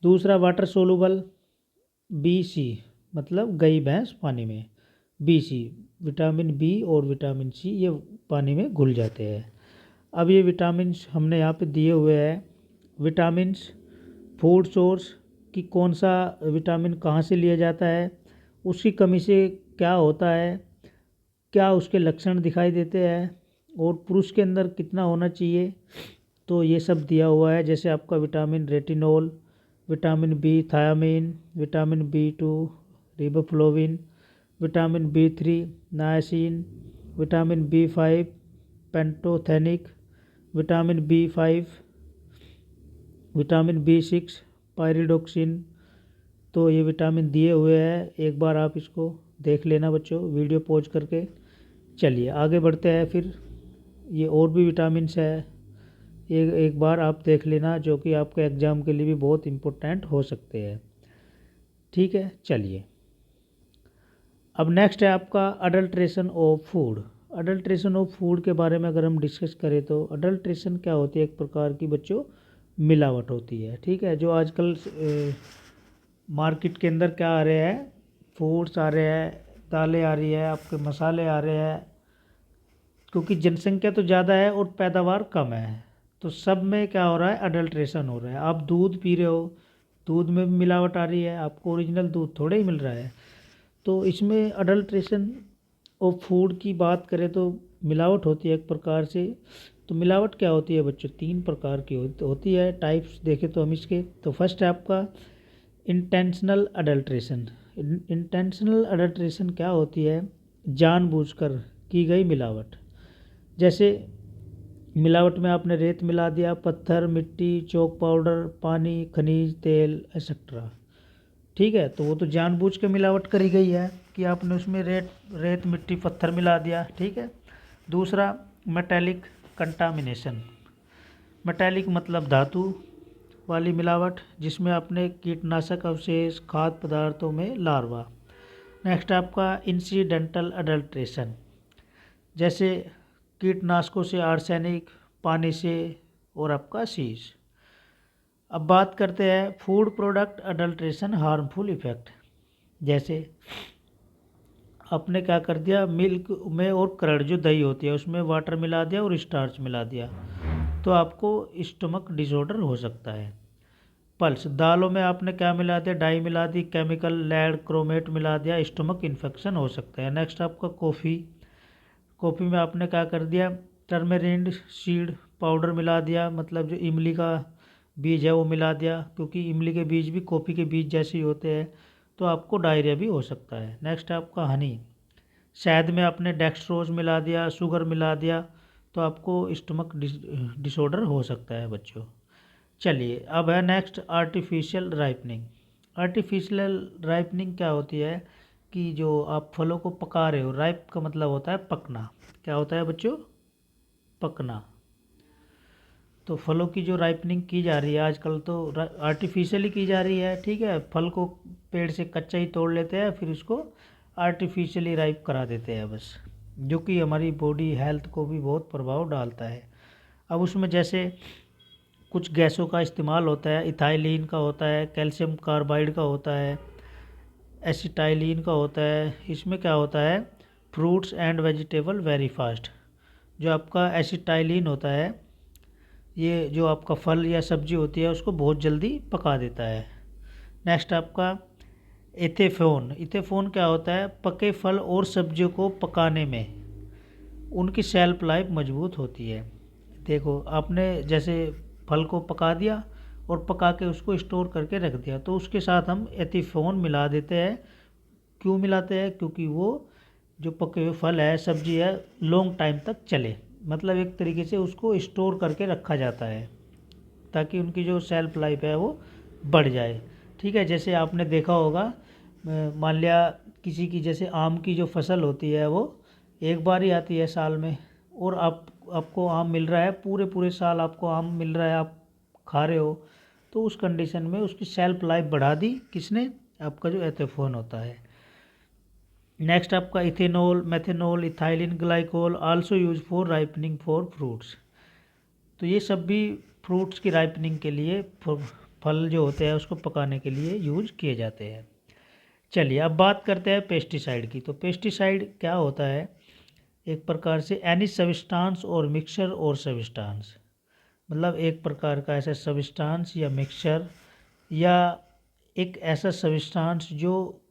दूसरा वाटर सोलुबल, BC, मतलब गई भैंस पानी में, BC, विटामिन बी और विटामिन सी ये पानी में घुल जाते हैं। अब ये विटामिन्स हमने यहाँ पे दिए हुए हैं, विटामिन्स फूड सोर्स कि कौन सा विटामिन कहाँ से लिया जाता है, उसकी कमी से क्या होता है, क्या उसके लक्षण दिखाई देते हैं, और पुरुष के अंदर कितना होना चाहिए, तो ये सब दिया हुआ है। जैसे आपका vitamin retinol, vitamin B thiamine, vitamin B2 riboflavin, vitamin B3 niacin, vitamin B5 pantothenic, vitamin B5, vitamin B6 pyridoxine. तो ये विटामिन दिए हुए हैं, एक बार आप इसको देख लेना बच्चों वीडियो पॉज करके। चलिए आगे बढ़ते हैं, फिर ये और भी विटामिन्स है, एक बार आप देख लेना, जो कि आपके एग्ज़ाम के लिए भी बहुत इम्पोर्टेंट हो सकते हैं, ठीक है। चलिए अब नेक्स्ट है आपका adulteration of food. Adulteration of food के बारे में अगर हम डिस्कस करें तो अडल्ट्रेशन क्या होती है, एक प्रकार की बच्चों मिलावट होती है, ठीक है। जो आजकल मार्केट के अंदर क्या आ रहे हैं, फूड्स आ रहे हैं, दालें आ रही है, आपके मसाले आ रहे हैं, क्योंकि जनसंख्या तो ज़्यादा है और पैदावार कम है, तो सब में क्या हो रहा है, अडल्ट्रेशन हो रहा है। आप दूध पी रहे हो, दूध में भी मिलावट आ रही है, आपको ओरिजिनल दूध थोड़े ही मिल रहा है। तो इसमें अडल्ट्रेशन ऑफ फूड की बात करें तो मिलावट होती है एक प्रकार से। तो मिलावट क्या होती है बच्चों, 3 प्रकार की होती है, टाइप्स देखें तो हम इसके। तो फर्स्ट है आपका इंटेंशनल अडल्ट्रेशन। इंटेंशनल अडल्ट्रेशन क्या होती है, जानबूझकर की गई मिलावट। जैसे मिलावट में आपने रेत मिला दिया, पत्थर, मिट्टी, चौक पाउडर, पानी, खनिज तेल एक्सेट्रा, ठीक है। तो वो तो जानबूझ के मिलावट करी गई है। कि आपने उसमें रेत मिट्टी पत्थर मिला दिया, ठीक है। दूसरा मेटेलिक कंटामिनेशन, मेटेलिक मतलब धातु वाली मिलावट जिसमें आपने कीटनाशक अवशेष, खाद्य पदार्थों में लार्वा। नेक्स्ट आपका इंसिडेंटल अडल्ट्रेशन, जैसे कीटनाशकों से आर्सेनिक, पानी से, और आपका शीश। अब बात करते हैं food product adulteration harmful effect, जैसे आपने क्या कर दिया, मिल्क में और कर्ड जो दही होती है उसमें वाटर मिला दिया और स्टार्च मिला दिया, तो आपको स्टमक डिसऑर्डर हो सकता है। पल्स, दालों में आपने क्या मिला दिया, डाई मिला दी, केमिकल लेड क्रोमेट मिला दिया, स्टमक इन्फेक्शन हो सकता है। नेक्स्ट आपका कॉफ़ी, कॉफ़ी में आपने क्या कर दिया, टर्मेरिंड सीड पाउडर मिला दिया, मतलब जो इमली का बीज है वो मिला दिया, क्योंकि इमली के बीज भी कॉफ़ी के बीज जैसे ही होते हैं, तो आपको डायरिया भी हो सकता है। नेक्स्ट आपका हनी, शहद में आपने डेक्सट्रोज मिला दिया, शुगर मिला दिया, तो आपको स्टमक डिसऑर्डर हो सकता है बच्चों। चलिए अब है next artificial ripening. Artificial ripening क्या होती है कि जो आप फलों को पका रहे हो, राइप का मतलब होता है पकना, क्या होता है बच्चों, पकना। तो फलों की जो राइपनिंग की जा रही है आजकल तो आर्टिफिशियली की जा रही है, ठीक है। फल को पेड़ से कच्चा ही तोड़ लेते हैं, फिर उसको आर्टिफिशियली राइप करा देते हैं बस, जो कि हमारी बॉडी हेल्थ को भी बहुत प्रभाव डालता है। अब उसमें जैसे कुछ गैसों का इस्तेमाल होता है, इथाइलिन का होता है, कैल्शियम कार्बाइड का होता है, एसिटाइलिन का होता है। इसमें क्या होता है, fruits and vegetable very fast, जो आपका एसिटाइलिन होता है ये जो आपका फल या सब्जी होती है उसको बहुत जल्दी पका देता है। नेक्स्ट आपका एथेफोन, इथेफोन क्या होता है, पके फल और सब्जियों को पकाने में उनकी शेल्फ लाइफ मजबूत होती है। देखो आपने जैसे फल को पका दिया और पका के उसको स्टोर करके रख दिया, तो उसके साथ हम एथेफोन मिला देते हैं। क्यों मिलाते हैं, क्योंकि वो जो पके हुए फल है, सब्जी है, लॉन्ग टाइम तक चले, मतलब एक तरीके से उसको स्टोर करके रखा जाता है ताकि उनकी जो शेल्फ लाइफ है वो बढ़ जाए, ठीक है। जैसे आपने देखा होगा, मान लिया किसी की जैसे आम की जो फसल होती है वो एक बार ही आती है साल में, और आपको आम मिल रहा है, पूरे पूरे साल आपको आम मिल रहा है, आप खा रहे हो, तो उस कंडीशन में उसकी शेल्फ लाइफ बढ़ा दी किसने, आपका जो एथेफोन होता है। नेक्स्ट आपका ethanol, methanol, ethylene glycol also use for ripening for fruits. तो ये सब भी फ्रूट्स की राइपनिंग के लिए, फल जो होते हैं उसको पकाने के लिए यूज किए जाते हैं। चलिए अब बात करते हैं पेस्टिसाइड की। तो पेस्टिसाइड क्या होता है, एक प्रकार से एनी सब्सटेंस और मिक्सचर और सब्सटेंस, मतलब एक प्रकार का ऐसा सब्सटेंस या मिक्सचर या एक ऐसा सब्सटेंस जो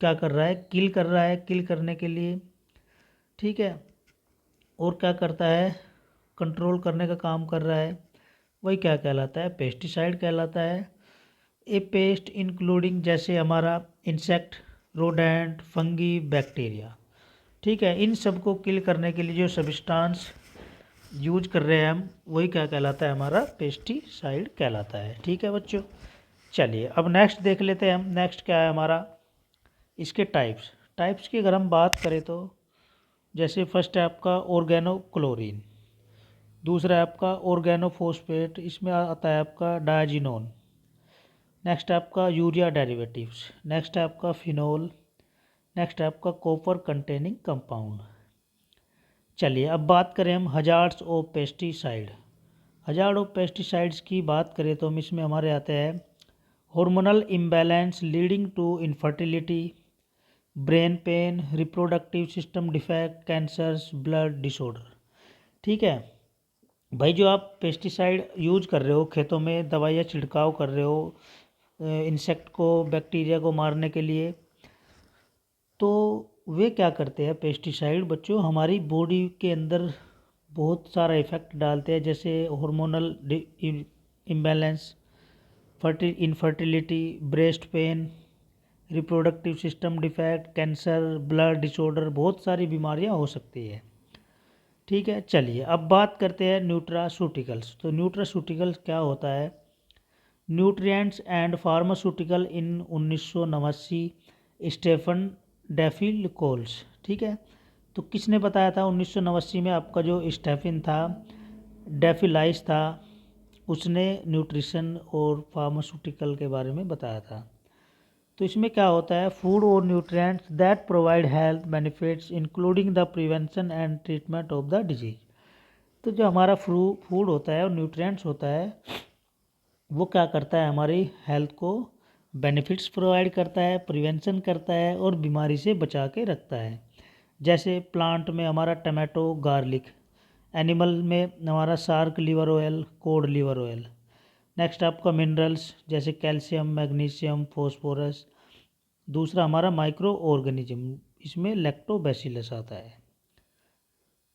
क्या कर रहा है, किल कर रहा है, किल करने के लिए, ठीक है, और क्या करता है, कंट्रोल करने का काम कर रहा है, वही क्या कहलाता है, पेस्टिसाइड कहलाता है। ए पेस्ट इंक्लूडिंग जैसे हमारा इंसेक्ट, रोडेंट, फंगी, बैक्टीरिया, ठीक है, इन सब को किल करने के लिए जो सब्सटेंस यूज कर रहे हैं हम, वही क्या कहलाता है, हमारा पेस्टिसाइड कहलाता है, ठीक है बच्चों। चलिए अब नेक्स्ट देख लेते हैं हम, नेक्स्ट क्या है हमारा, इसके टाइप्स की अगर हम बात करें तो जैसे फर्स्ट है आपका ऑर्गेनो क्लोरीन, दूसरा है आपका ऑर्गेनोफॉस्फेट, इसमें आता है आपका डायजिनोन। नेक्स्ट है आपका यूरिया डेरिवेटिव्स, नेक्स्ट है आपका फिनोल, नेक्स्ट है आपका कॉपर कंटेनिंग कंपाउंड। चलिए अब बात करें हम hazards of pesticide. Hazard of pesticides की बात करें तो हम इसमें हमारे आते हैं hormonal imbalance leading to infertility, brain pain, reproductive system defect, cancers, blood disorder, ठीक है। भाई जो आप पेस्टिसाइड यूज कर रहे हो, खेतों में दवाइयाँ छिड़काव कर रहे हो इंसेक्ट को, बैक्टीरिया को मारने के लिए, तो वे क्या करते हैं पेस्टिसाइड बच्चों, हमारी बॉडी के अंदर बहुत सारा इफेक्ट डालते हैं, जैसे hormonal imbalance, infertility, breast pain, reproductive system defect, cancer, blood disorder, बहुत सारी बीमारियां हो सकती है, ठीक है। चलिए अब बात करते हैं न्यूट्रासूटिकल्स। तो न्यूट्रासूटिकल्स क्या होता है, nutrients and pharmaceutical in 1989 Stephen DeFelice. ठीक है, तो किसने बताया था? 1989 में आपका जो स्टेफिन था, डेफिलाइस था, उसने न्यूट्रिशन और फार्मास्यूटिकल के बारे में बताया था। तो इसमें क्या होता है? फूड और nutrients that provide health benefits including the prevention and treatment of the disease. तो जो हमारा फूड होता है और न्यूट्रिएंट्स होता है, वो क्या करता है? हमारी हेल्थ को बेनिफिट्स प्रोवाइड करता है, प्रिवेंशन करता है और बीमारी से बचा के रखता है। जैसे प्लांट में हमारा टमाटो गार्लिक, एनिमल में हमारा shark liver oil, code liver oil. Next आपका मिनरल्स जैसे कैल्शियम, मैग्नीशियम, फॉस्फोरस। दूसरा हमारा माइक्रो ऑर्गेनिज्म, इसमें लैक्टोबैसिलस आता है।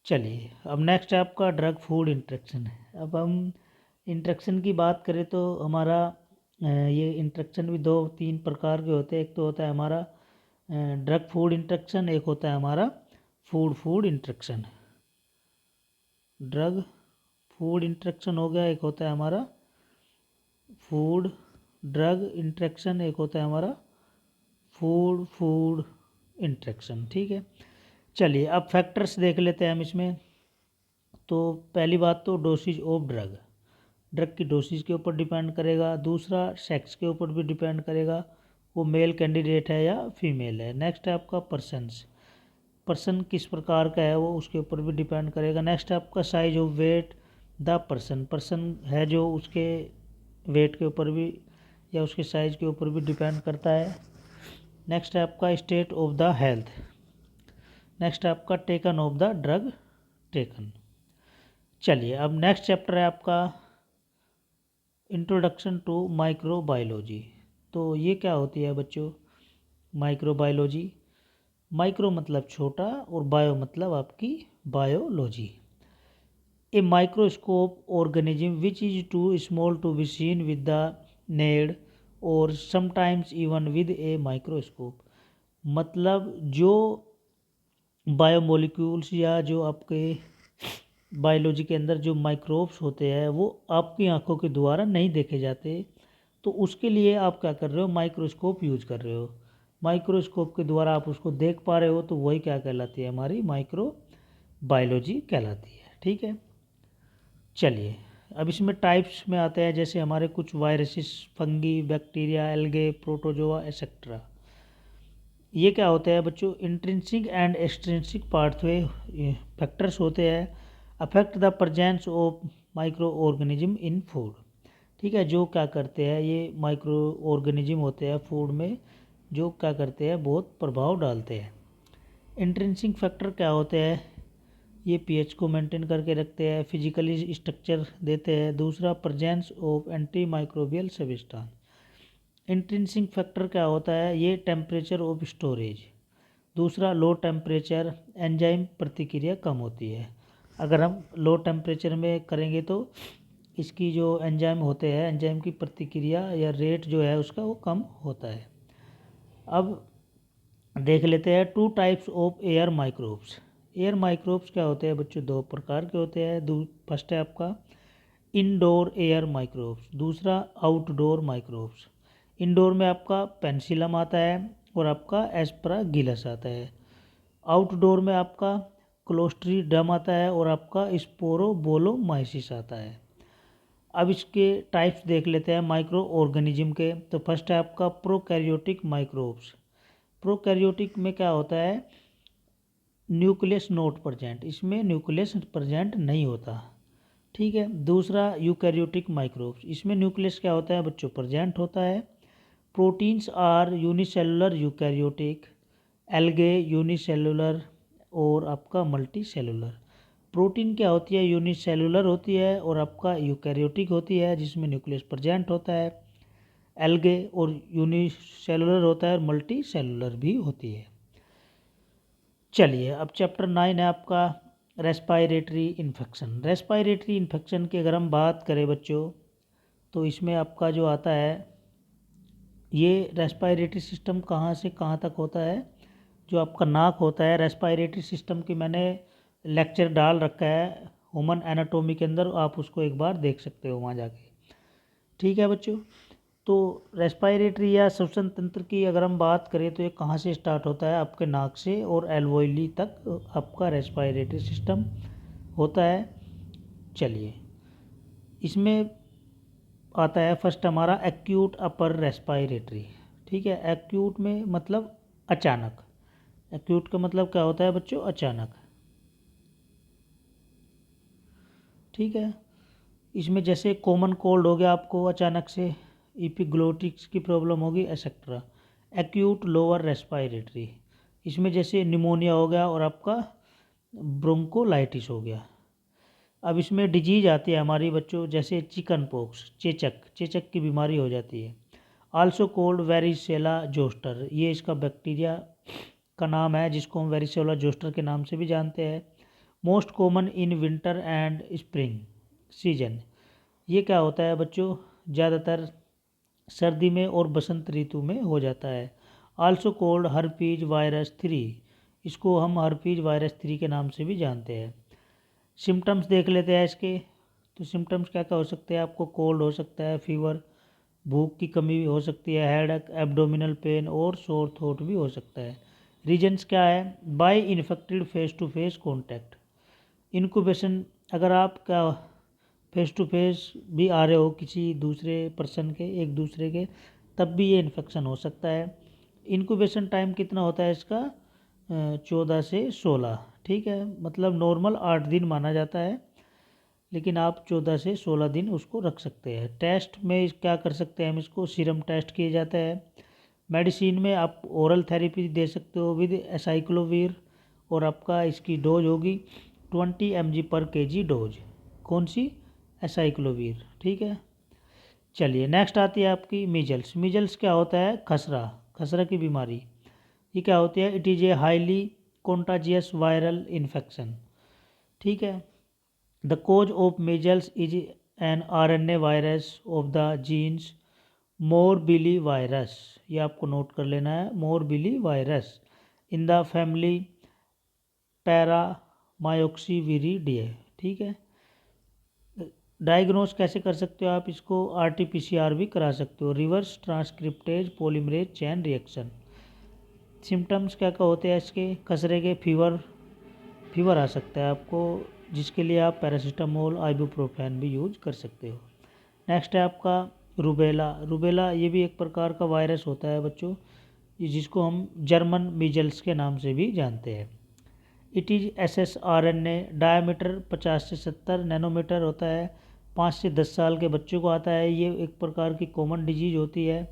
चलिए, अब नेक्स्ट आपका ड्रग फूड इंटरेक्शन है। अब हम इंटरेक्शन की बात करें तो हमारा ये इंटरेक्शन भी 2-3 प्रकार के होते हैं। एक तो होता है हमारा ड्रग फूड इंटरेक्शन, एक होता है हमारा food interaction. Drug food interaction हो गया, एक होता है हमारा फूड ड्रग इंटरेक्शन, एक होता है हमारा फूड इंटरेक्शन। ठीक है, चलिए अब फैक्टर्स देख लेते हैं हम इसमें। तो पहली बात तो डोसेज ऑफ ड्रग की डोसेज के ऊपर डिपेंड करेगा। दूसरा सेक्स के ऊपर भी डिपेंड करेगा, वो मेल कैंडिडेट है या फीमेल है। नेक्स्ट है आपका पर्सन किस प्रकार का है, वो उसके ऊपर भी डिपेंड करेगा। नेक्स्ट है आपका size of weight the person है जो, उसके वेट के ऊपर भी या उसके साइज के ऊपर भी डिपेंड करता है। नेक्स्ट है आपका state of the health. Next है आपका taken of the drug taken. चलिए, अब नेक्स्ट चैप्टर है आपका इंट्रोडक्शन टू माइक्रोबायोलॉजी। तो ये क्या होती है बच्चों? माइक्रोबायोलॉजी, माइक्रो मतलब छोटा और बायो मतलब आपकी biology. A microscope organism which is too small to be seen with the naked और sometimes even with a microscope. मतलब जो बायोमोलिक्यूल्स या जो आपके बायोलॉजी के अंदर जो माइक्रोब्स होते हैं वो आपकी आंखों के द्वारा नहीं देखे जाते, तो उसके लिए आप क्या कर रहे हो? माइक्रोस्कोप यूज कर रहे हो। माइक्रोस्कोप के द्वारा आप उसको देख पा रहे हो, तो वही क्या कहलाती है? हमारी माइक्रो बायोलॉजी कहलाती है। ठीक है, चलिए अब इसमें टाइप्स में आते हैं। जैसे हमारे कुछ viruses, fungi, bacteria, algae, protozoa etcetera. ये क्या होते हैं बच्चों? Intrinsic and extrinsic pathway factors होते हैं, affect the presence of micro organism in food. ठीक है, जो क्या करते हैं, ये माइक्रो ऑर्गेनिज्म होते हैं फूड में, जो क्या करते हैं, बहुत प्रभाव डालते हैं। इंट्रिंसिक फैक्टर क्या होते हैं? ये पीएच को मेंटेन करके रखते हैं, फिजिकली स्ट्रक्चर देते हैं। दूसरा presence of anti microbial substance. Intrinsic factor क्या होता है? ये टेम्परेचर ऑफ स्टोरेज। दूसरा लो टेम्परेचर, एंजाइम प्रतिक्रिया कम होती है। अगर हम लो टेम्परेचर में करेंगे तो इसकी जो एंजाइम होते हैं, एंजाइम की प्रतिक्रिया या रेट जो है उसका वो कम होता है। अब देख लेते हैं two types of air microbes. Air microbes क्या होते हैं बच्चों? 2 प्रकार के होते हैं। फर्स्ट है आपका इनडोर एयर माइक्रोब्स, दूसरा आउटडोर माइक्रोब्स। इंडोर में आपका पेनिसिलम आता है और आपका एस्परागिलस आता है। आउटडोर में आपका क्लोस्ट्रीडम आता है और आपका स्पोरोबोलोमाइसिस आता है। अब इसके टाइप्स देख लेते हैं माइक्रो ऑर्गेनिज्म के। तो फर्स्ट है आपका प्रोकैरियोटिक माइक्रोब्स। प्रोकैरियोटिक में क्या होता है? न्यूक्लियस नॉट प्रेजेंट, इसमें न्यूक्लियस प्रेजेंट नहीं होता। ठीक है, दूसरा यूकैरियोटिक माइक्रोब्स, इसमें न्यूक्लियस क्या होता है बच्चों? प्रेजेंट होता है। Proteins are unicellular eukaryotic, algae unicellular और आपका मल्टी सेलुलर। प्रोटीन क्या होती है? यूनिसेलुलर होती है और आपका यूकैरियोटिक होती है जिसमें न्यूक्लियस प्रेजेंट होता है। एल्गे और यूनिसेलुलर होता है और मल्टी सेलुलर भी होती है। चलिए, अब चैप्टर 9 है आपका रेस्पायरेटरी इन्फेक्शन। रेस्पायरेटरी इन्फेक्शन की अगर हम बात करें बच्चों, तो इसमें आपका जो आता है, ये रेस्पायरेटरी सिस्टम कहाँ से कहाँ तक होता है? जो आपका नाक होता है, रेस्पायरेटरी सिस्टम की मैंने लेक्चर डाल रखा है ह्यूमन एनाटोमी के अंदर, आप उसको एक बार देख सकते हो वहाँ जाके। ठीक है बच्चों, तो रेस्पायरेटरी या श्वसन तंत्र की अगर हम बात करें तो ये कहाँ से स्टार्ट होता है, आपके नाक से और एल्वोइली तक आपका रेस्पायरेटरी सिस्टम होता है। चलिए इसमें आता है फर्स्ट हमारा एक्यूट अपर रेस्पायरेटरी। ठीक है, एक्यूट में मतलब अचानक, एक्यूट का मतलब क्या होता है बच्चों, अचानक। ठीक है, इसमें जैसे कॉमन कोल्ड हो गया आपको अचानक से, इपिग्लोटिक्स की प्रॉब्लम होगी एक्सेट्रा। एक्यूट लोअर रेस्पायरेटरी, इसमें जैसे निमोनिया हो गया और आपका ब्रोंकोलाइटिस हो गया। अब इसमें डिजीज आती है हमारी बच्चों, जैसे चिकन पॉक्स, चेचक, चेचक की बीमारी हो जाती है। आल्सो कोल्ड वेरिसेला जोस्टर, ये इसका बैक्टीरिया का नाम है जिसको हम वेरिसेला जोस्टर के नाम से भी जानते हैं। Most common in winter and spring season, ये क्या होता है बच्चों, ज़्यादातर सर्दी में और बसंत ऋतु में हो जाता है। आल्सो कोल्ड हर्पीज वायरस 3, इसको हम हर्पीज वायरस 3 के नाम से भी जानते हैं। सिम्टम्स देख लेते हैं इसके। तो सिम्टम्स क्या क्या हो सकते हैं, आपको कोल्ड हो सकता है, फीवर, भूख की कमी भी हो सकती है, हेडेक, एब्डोमिनल पेन और सोर थ्रोट भी हो सकता है। रीजन्स क्या है, by infected face to face contact. Incubation, अगर आप क्या फेस टू फेस भी आ रहे हो किसी दूसरे पर्सन के, एक दूसरे के, तब भी ये इन्फेक्शन हो सकता है। इनक्यूबेशन टाइम कितना होता है इसका, 14 से 16। ठीक है, मतलब नॉर्मल 8 दिन माना जाता है, लेकिन आप 14 से 16 दिन उसको रख सकते हैं। टेस्ट में क्या कर सकते हैं हम, इसको सीरम टेस्ट किया जाता है। मेडिसिन में आप ओरल थेरेपी दे सकते हो विद एसाइक्लोवीर, और आपका इसकी डोज होगी 20 mg पर kg डोज। कौन सी, एसाइक्लोवीर। ठीक है, चलिए नेक्स्ट आती है आपकी मीजल्स। मीजल्स क्या होता है, खसरा, खसरा की बीमारी। ये क्या होती है, it is a highly contagious viral infection. ठीक है, the cause of measles is an RNA virus of the genus morbilli virus, ये आपको नोट कर लेना है, morbilli virus in the family paramyxoviridae. ठीक है, डायग्नोस कैसे कर सकते हो आप इसको, RT-PCR भी करा सकते हो, reverse transcriptase polymerase chain reaction. Symptoms क्या क्या होते हैं इसके, खसरे के, फीवर, फीवर आ सकता है आपको, जिसके लिए आप पैरासीटामोल, आइबुप्रोफेन भी यूज कर सकते हो। नेक्स्ट है आपका रूबेला। रूबेला ये भी एक प्रकार का वायरस होता है बच्चों, जिसको हम जर्मन मीजल्स के नाम से भी जानते हैं। इट इज़ SSRNA, डायमीटर 50 से 70 नैनोमीटर होता है, 5 से 10 साल के बच्चों को आता है। ये एक प्रकार की कॉमन डिजीज होती है।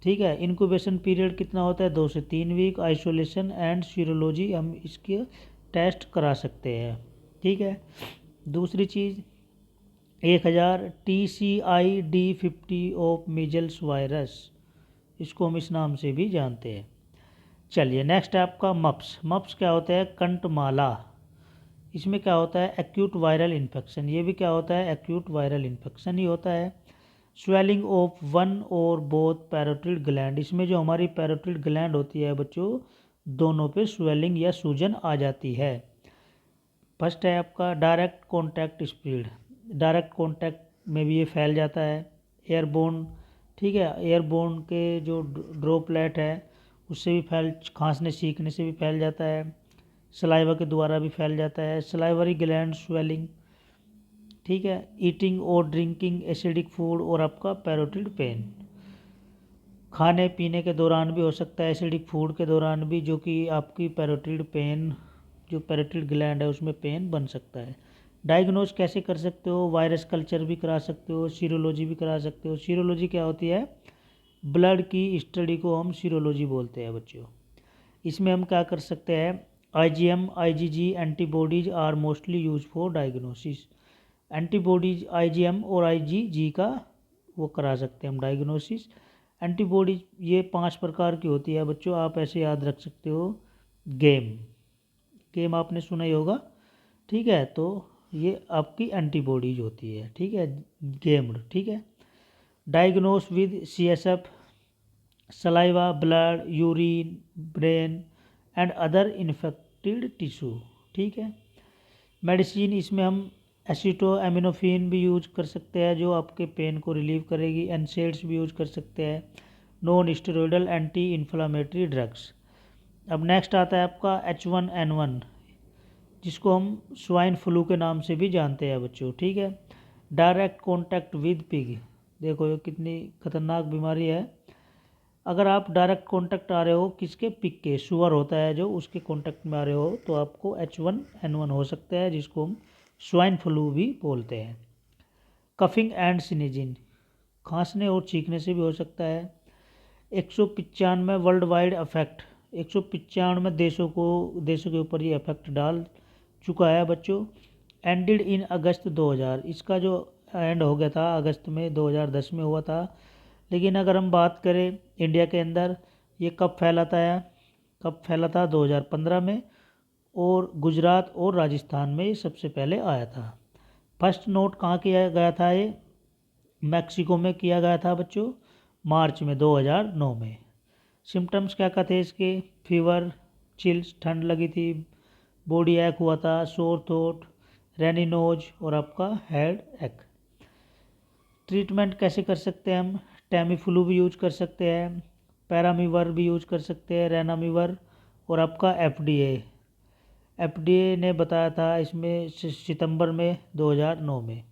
ठीक है, इनक्यूबेशन पीरियड कितना होता है, 2 से 3 वीक। आइसोलेशन एंड सीरोलॉजी, हम इसके टेस्ट करा सकते हैं। ठीक है, दूसरी चीज़ 1000 TCID50 ऑफ मीजल्स वायरस, इसको हम इस नाम से भी जानते हैं। चलिए नेक्स्ट है आपका मप्स। मप्स क्या होता है, कंटमाला। इसमें क्या होता है, एक्यूट वायरल इन्फेक्शन। ये भी क्या होता है, एक्यूट वायरल इन्फेक्शन ही होता है। स्वेलिंग ऑफ वन और बोथ पैरोटिड ग्लैंड, इसमें जो हमारी पैरोटिड ग्लैंड होती है बच्चों, दोनों पे स्वेलिंग या सूजन आ जाती है। फर्स्ट है आपका direct contact spread, direct contact में भी ये फैल जाता है। एयरबोर्न, ठीक है, एयरबोर्न के जो ड्रॉपलेट है उससे भी फैल, खांसने सीखने से भी फैल जाता है। सलाइवा के द्वारा भी फैल जाता है। सलाइवरी ग्लैंड स्वेलिंग, ठीक है, ईटिंग और ड्रिंकिंग एसिडिक फूड, और आपका पैरोटिड पेन, खाने पीने के दौरान भी हो सकता है, एसिडिक फूड के दौरान भी, जो कि आपकी पैरोटिड पेन, जो पैरोटिड ग्लैंड है उसमें पेन बन सकता है। डायग्नोज कैसे कर सकते हो, वायरस कल्चर भी करा सकते हो, सीरोलॉजी भी करा सकते हो। सीरोलॉजी क्या होती है, ब्लड की स्टडी को हम सीरोलॉजी बोलते हैं बच्चों। इसमें हम क्या कर सकते हैं, IgM IgG antibodies are mostly use for diagnosis. Antibodies IgM और IgG का वो करा सकते हैं हम डायग्नोसिस। एंटीबॉडीज ये 5 प्रकार की होती है बच्चों, आप ऐसे याद रख सकते हो। गेम, गेम आपने सुना ही होगा। ठीक है, तो ये आपकी एंटीबॉडीज होती है। ठीक है, गेम्ड। ठीक है, diagnose with CSF, saliva, blood, urine, brain and other infected tissue. ठीक है, मेडिसिन इसमें हम एसिटोएमिनोफेन भी यूज कर सकते हैं जो आपके पेन को रिलीव करेगी। एनसेड्स भी यूज कर सकते हैं, non steroidal anti inflammatory drugs. अब नेक्स्ट आता है आपका H1N1, जिसको हम स्वाइन फ्लू के नाम से भी जानते हैं बच्चों, ठीक है। डायरेक्ट कॉन्टैक्ट विद पिग, देखो ये कितनी खतरनाक बीमारी है। अगर आप डायरेक्ट कॉन्टैक्ट आ रहे हो किसके, पिग के, सुअर होता है जो, उसके कॉन्टैक्ट में आ रहे हो तो आपको H1N1 हो सकता है, जिसको हम स्वाइन फ्लू भी बोलते हैं। कफिंग एंड स्नीजिंग, खांसने और छींकने से भी हो सकता है। 195 वर्ल्ड वाइड अफेक्ट, 195 देशों के ऊपर ये अफेक्ट डाल चुका है बच्चों। एंडेड इन अगस्त 2000, इसका जो एंड हो गया था अगस्त में 2010 में हुआ था। लेकिन अगर हम बात करें इंडिया के अंदर ये कब फैला था 2015 में, और गुजरात और राजस्थान में ये सबसे पहले आया था। फर्स्ट नोट कहाँ किया गया था, ये मैक्सिको में किया गया था बच्चों, मार्च में 2009 में। सिम्टम्स क्या क्या थे इसके, फीवर, चिल्स, ठंड लगी थी, बॉडी एक हुआ था, सोर थ्रोट, रैनी नोज और आपका हेड एक। ट्रीटमेंट कैसे कर सकते हैं हम, टेमीफ्लू भी यूज कर सकते हैं, पैरामीवर भी यूज कर सकते हैं, रेनामीवर, और आपका एफडीए ने बताया था इसमें सितंबर में 2009 में।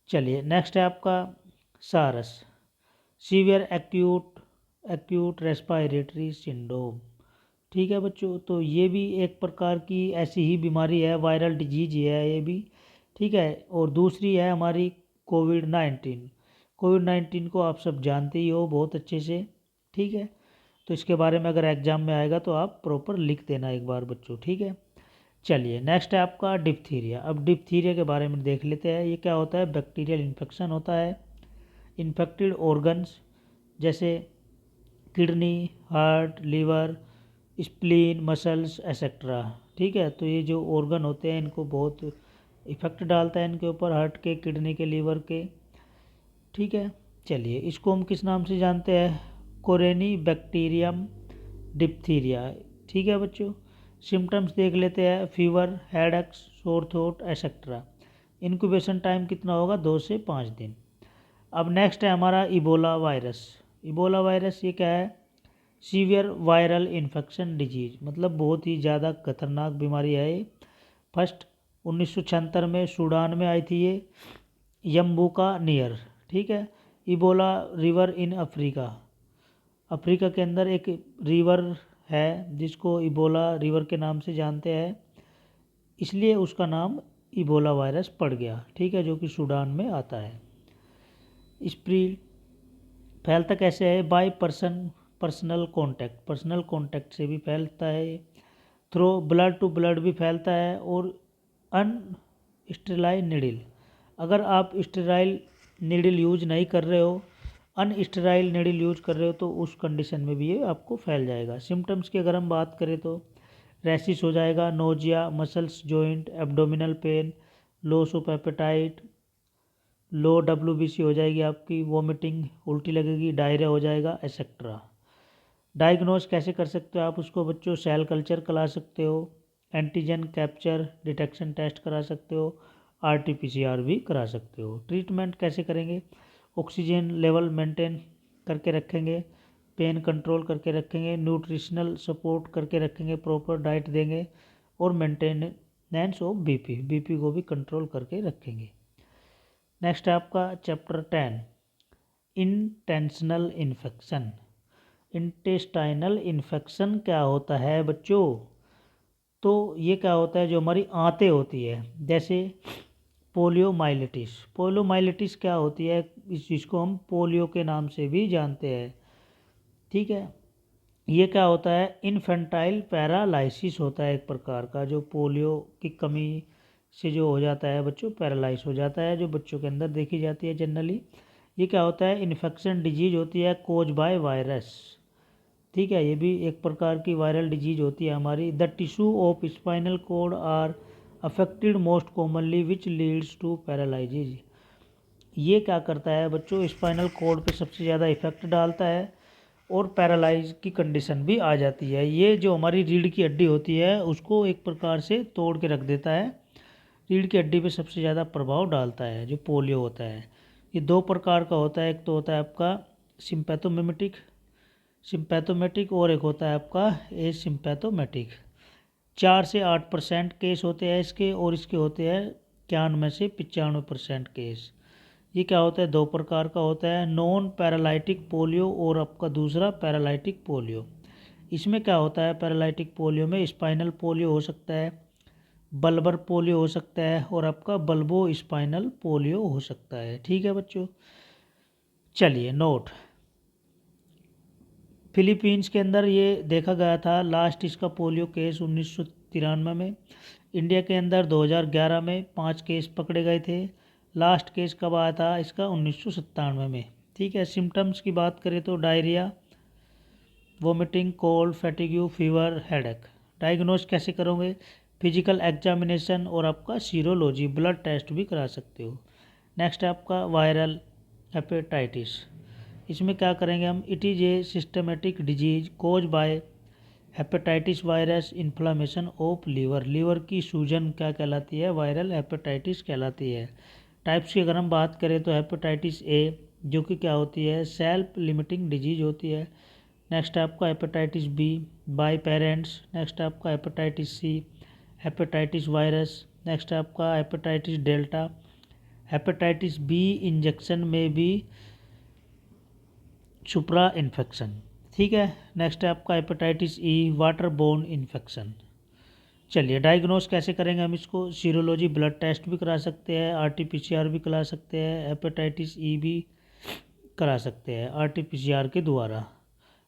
चलिए नेक्स्ट है आपका सारस, सीवियर एक्यूट रेस्पिरेटरी सिंड्रोम, ठीक है बच्चों। तो ये भी एक प्रकार की ऐसी ही बीमारी है, वायरल डिजीज है ये भी, ठीक है। और दूसरी है हमारी कोविड 19 को आप सब जानते ही हो बहुत अच्छे से, ठीक है। तो इसके बारे में अगर एग्जाम में आएगा तो आप प्रॉपर लिख देना एक बार बच्चों, ठीक है। चलिए नेक्स्ट है आपका डिप्थीरिया। अब डिप्थीरिया के बारे में देख लेते हैं। ये क्या होता है, बैक्टीरियल इन्फेक्शन होता है। इन्फेक्टेड ऑर्गन्स जैसे kidney, heart, liver, spleen, muscles etcetera, ठीक है। तो ये जो ऑर्गन होते हैं इनको बहुत इफेक्ट डालता है इनके ऊपर, हार्ट के, किडनी के, लीवर के, ठीक है। चलिए इसको हम किस नाम से जानते हैं, कोरेनी बैक्टीरियम डिप्थीरिया, ठीक है बच्चों। सिम्टम्स देख लेते हैं, fever, headaches, sore throat etcetera. Incubation time कितना होगा, 2 से 5 दिन। अब नेक्स्ट है हमारा इबोला वायरस। इबोला वायरस ये क्या है, सीवियर वायरल इन्फेक्शन डिजीज, मतलब बहुत ही ज़्यादा खतरनाक बीमारी है ये। फर्स्ट 1976 में सूडान में आई थी ये, यम्बुका नियर, ठीक है। Ebola river in Africa, Africa के अंदर एक रिवर है जिसको इबोला रिवर के नाम से जानते हैं, इसलिए उसका नाम इबोला वायरस पड़ गया, ठीक है, जो कि सूडान में आता है। स्प्रीड फैलता कैसे है, बाय पर्सनल कांटेक्ट से भी फैलता है। थ्रो ब्लड टू ब्लड भी फैलता है, और अनस्टेराइल नीडल, अगर आप स्टेराइल नीडल यूज नहीं कर रहे हो, अनस्टेराइल नीडल यूज कर रहे हो, तो उस कंडीशन में भी ये आपको फैल जाएगा। सिम्टम्स की अगर हम बात करें तो रैशिस हो जाएगा, nausea, muscles joint, abdominal pain, loss of appetite, low WBC हो जाएगी आपकी, वोमिटिंग, उल्टी लगेगी, डायरिया हो जाएगा एसेट्रा। डायग्नोज कैसे कर सकते हो आप उसको बच्चों, सेल कल्चर करा सकते हो, एंटीजन कैप्चर डिटेक्शन टेस्ट करा सकते हो, RT-PCR भी करा सकते हो। ट्रीटमेंट कैसे करेंगे, ऑक्सीजन लेवल मेंटेन करके रखेंगे, पेन कंट्रोल करके रखेंगे, न्यूट्रिशनल सपोर्ट करके रखेंगे, प्रॉपर डाइट देंगे, और मेंटेनेंस ऑफ बीपी को भी कंट्रोल करके रखेंगे। नेक्स्ट है आपका chapter 10, intentional infection. Intestinal infection क्या होता है बच्चों, तो ये क्या होता है, जो हमारी आंतें होती है, जैसे पोलियोमाइलिटिस क्या होती है, इस चीज़ को हम पोलियो के नाम से भी जानते हैं, ठीक है। ये क्या होता है, इन्फेंटाइल पैरालाइसिस होता है एक प्रकार का, जो पोलियो की कमी से जो हो जाता है बच्चों, पैरालाइज हो जाता है, जो बच्चों के अंदर देखी जाती है जनरली। ये क्या होता है, इन्फेक्शन डिजीज होती है कोज बाय वायरस, ठीक है। ये भी एक प्रकार की वायरल डिजीज होती है हमारी। The tissue of spinal cord are affected most commonly which leads to paralysis. ये क्या करता है बच्चों, स्पाइनल कॉर्ड पे सबसे ज़्यादा इफेक्ट डालता है, और पैरालाइज की कंडीशन भी आ जाती है। ये जो हमारी रीढ़ की हड्डी होती है उसको एक प्रकार से तोड़ के रख देता है, रीढ़ की हड्डी पे सबसे ज़्यादा प्रभाव डालता है जो पोलियो होता है। ये दो प्रकार का होता है, एक तो होता है आपका सिंपैथोमेटिक और एक होता है आपका एसिम्पैथोमेटिक। 4 से 8% केस होते हैं इसके, और इसके होते हैं 91 से 95% केस। ये क्या होता है, दो प्रकार का होता है, नॉन पैरालाइटिक पोलियो और आपका दूसरा पैरालाइटिक पोलियो। इसमें क्या होता है, पैरालाइटिक पोलियो में स्पाइनल पोलियो हो सकता है, बल्बर पोलियो हो सकता है और आपका बल्बो स्पाइनल पोलियो हो सकता है। ठीक है बच्चों, चलिए नोट। फिलीपींस के अंदर ये देखा गया था लास्ट इसका पोलियो केस 1993 में। इंडिया के अंदर 2011 में 5 केस पकड़े गए थे। लास्ट केस कब आया था इसका, 1997 में। ठीक है, सिम्टम्स की बात करें तो diarrhoea, vomiting, cold, fatigue, fever, headache. Diagnose कैसे करोगे, फिजिकल एग्जामिनेशन और आपका सीरोलॉजी ब्लड टेस्ट भी करा सकते हो। नेक्स्ट है आपका वायरल हेपेटाइटिस। इसमें क्या करेंगे हम, it is a systematic disease cause by hepatitis virus inflammation of liver. Liver की सूजन क्या कहलाती है, वायरल हेपेटाइटिस कहलाती है। टाइप्स की अगर हम बात करें तो हेपेटाइटिस ए जो कि क्या होती है, सेल्फ लिमिटिंग डिजीज होती है। नेक्स्ट है आपका hepatitis B by parents. Next है आपका hepatitis C hepatitis virus. Next है आपका hepatitis delta. Hepatitis B injection में भी सुप्रा इन्फेक्शन। ठीक है, नेक्स्ट है आपका hepatitis E water borne infection. चलिए डायग्नोस कैसे करेंगे हम इसको, सीरोलॉजी ब्लड टेस्ट भी करा सकते हैं, आरटीपीसीआर भी करा सकते हैं, हेपेटाइटिस ई भी करा सकते हैं आरटीपीसीआर के द्वारा।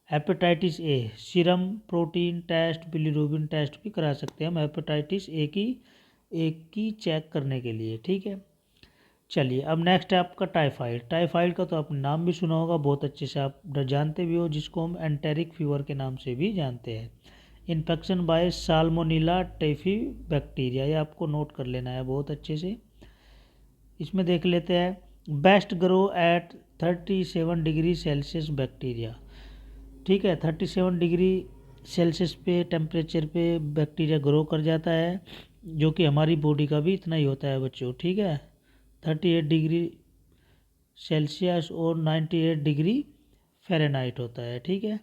Hepatitis A serum protein test, bilirubin test भी करा सकते हैं हम हेपेटाइटिस ए की चेक करने के लिए। ठीक है, चलिए अब नेक्स्ट है आपका टाइफाइड। टाइफाइड का तो आपने नाम भी सुना होगा बहुत अच्छे से, आप जानते भी हो, जिसको हम एंटेरिक फीवर के नाम से भी जानते हैं। Infection by salmonella typhi bacteria, ये आपको नोट कर लेना है बहुत अच्छे से। इसमें देख लेते हैं, best grow at 37 degree Celsius bacteria. ठीक है, 37 डिग्री सेल्सियस पे टेम्परेचर पे बैक्टीरिया ग्रो कर जाता है, जो कि हमारी बॉडी का भी इतना ही होता है बच्चों। ठीक है, 38 डिग्री सेल्सियस और 98 डिग्री फ़ारेनहाइट होता है। ठीक है,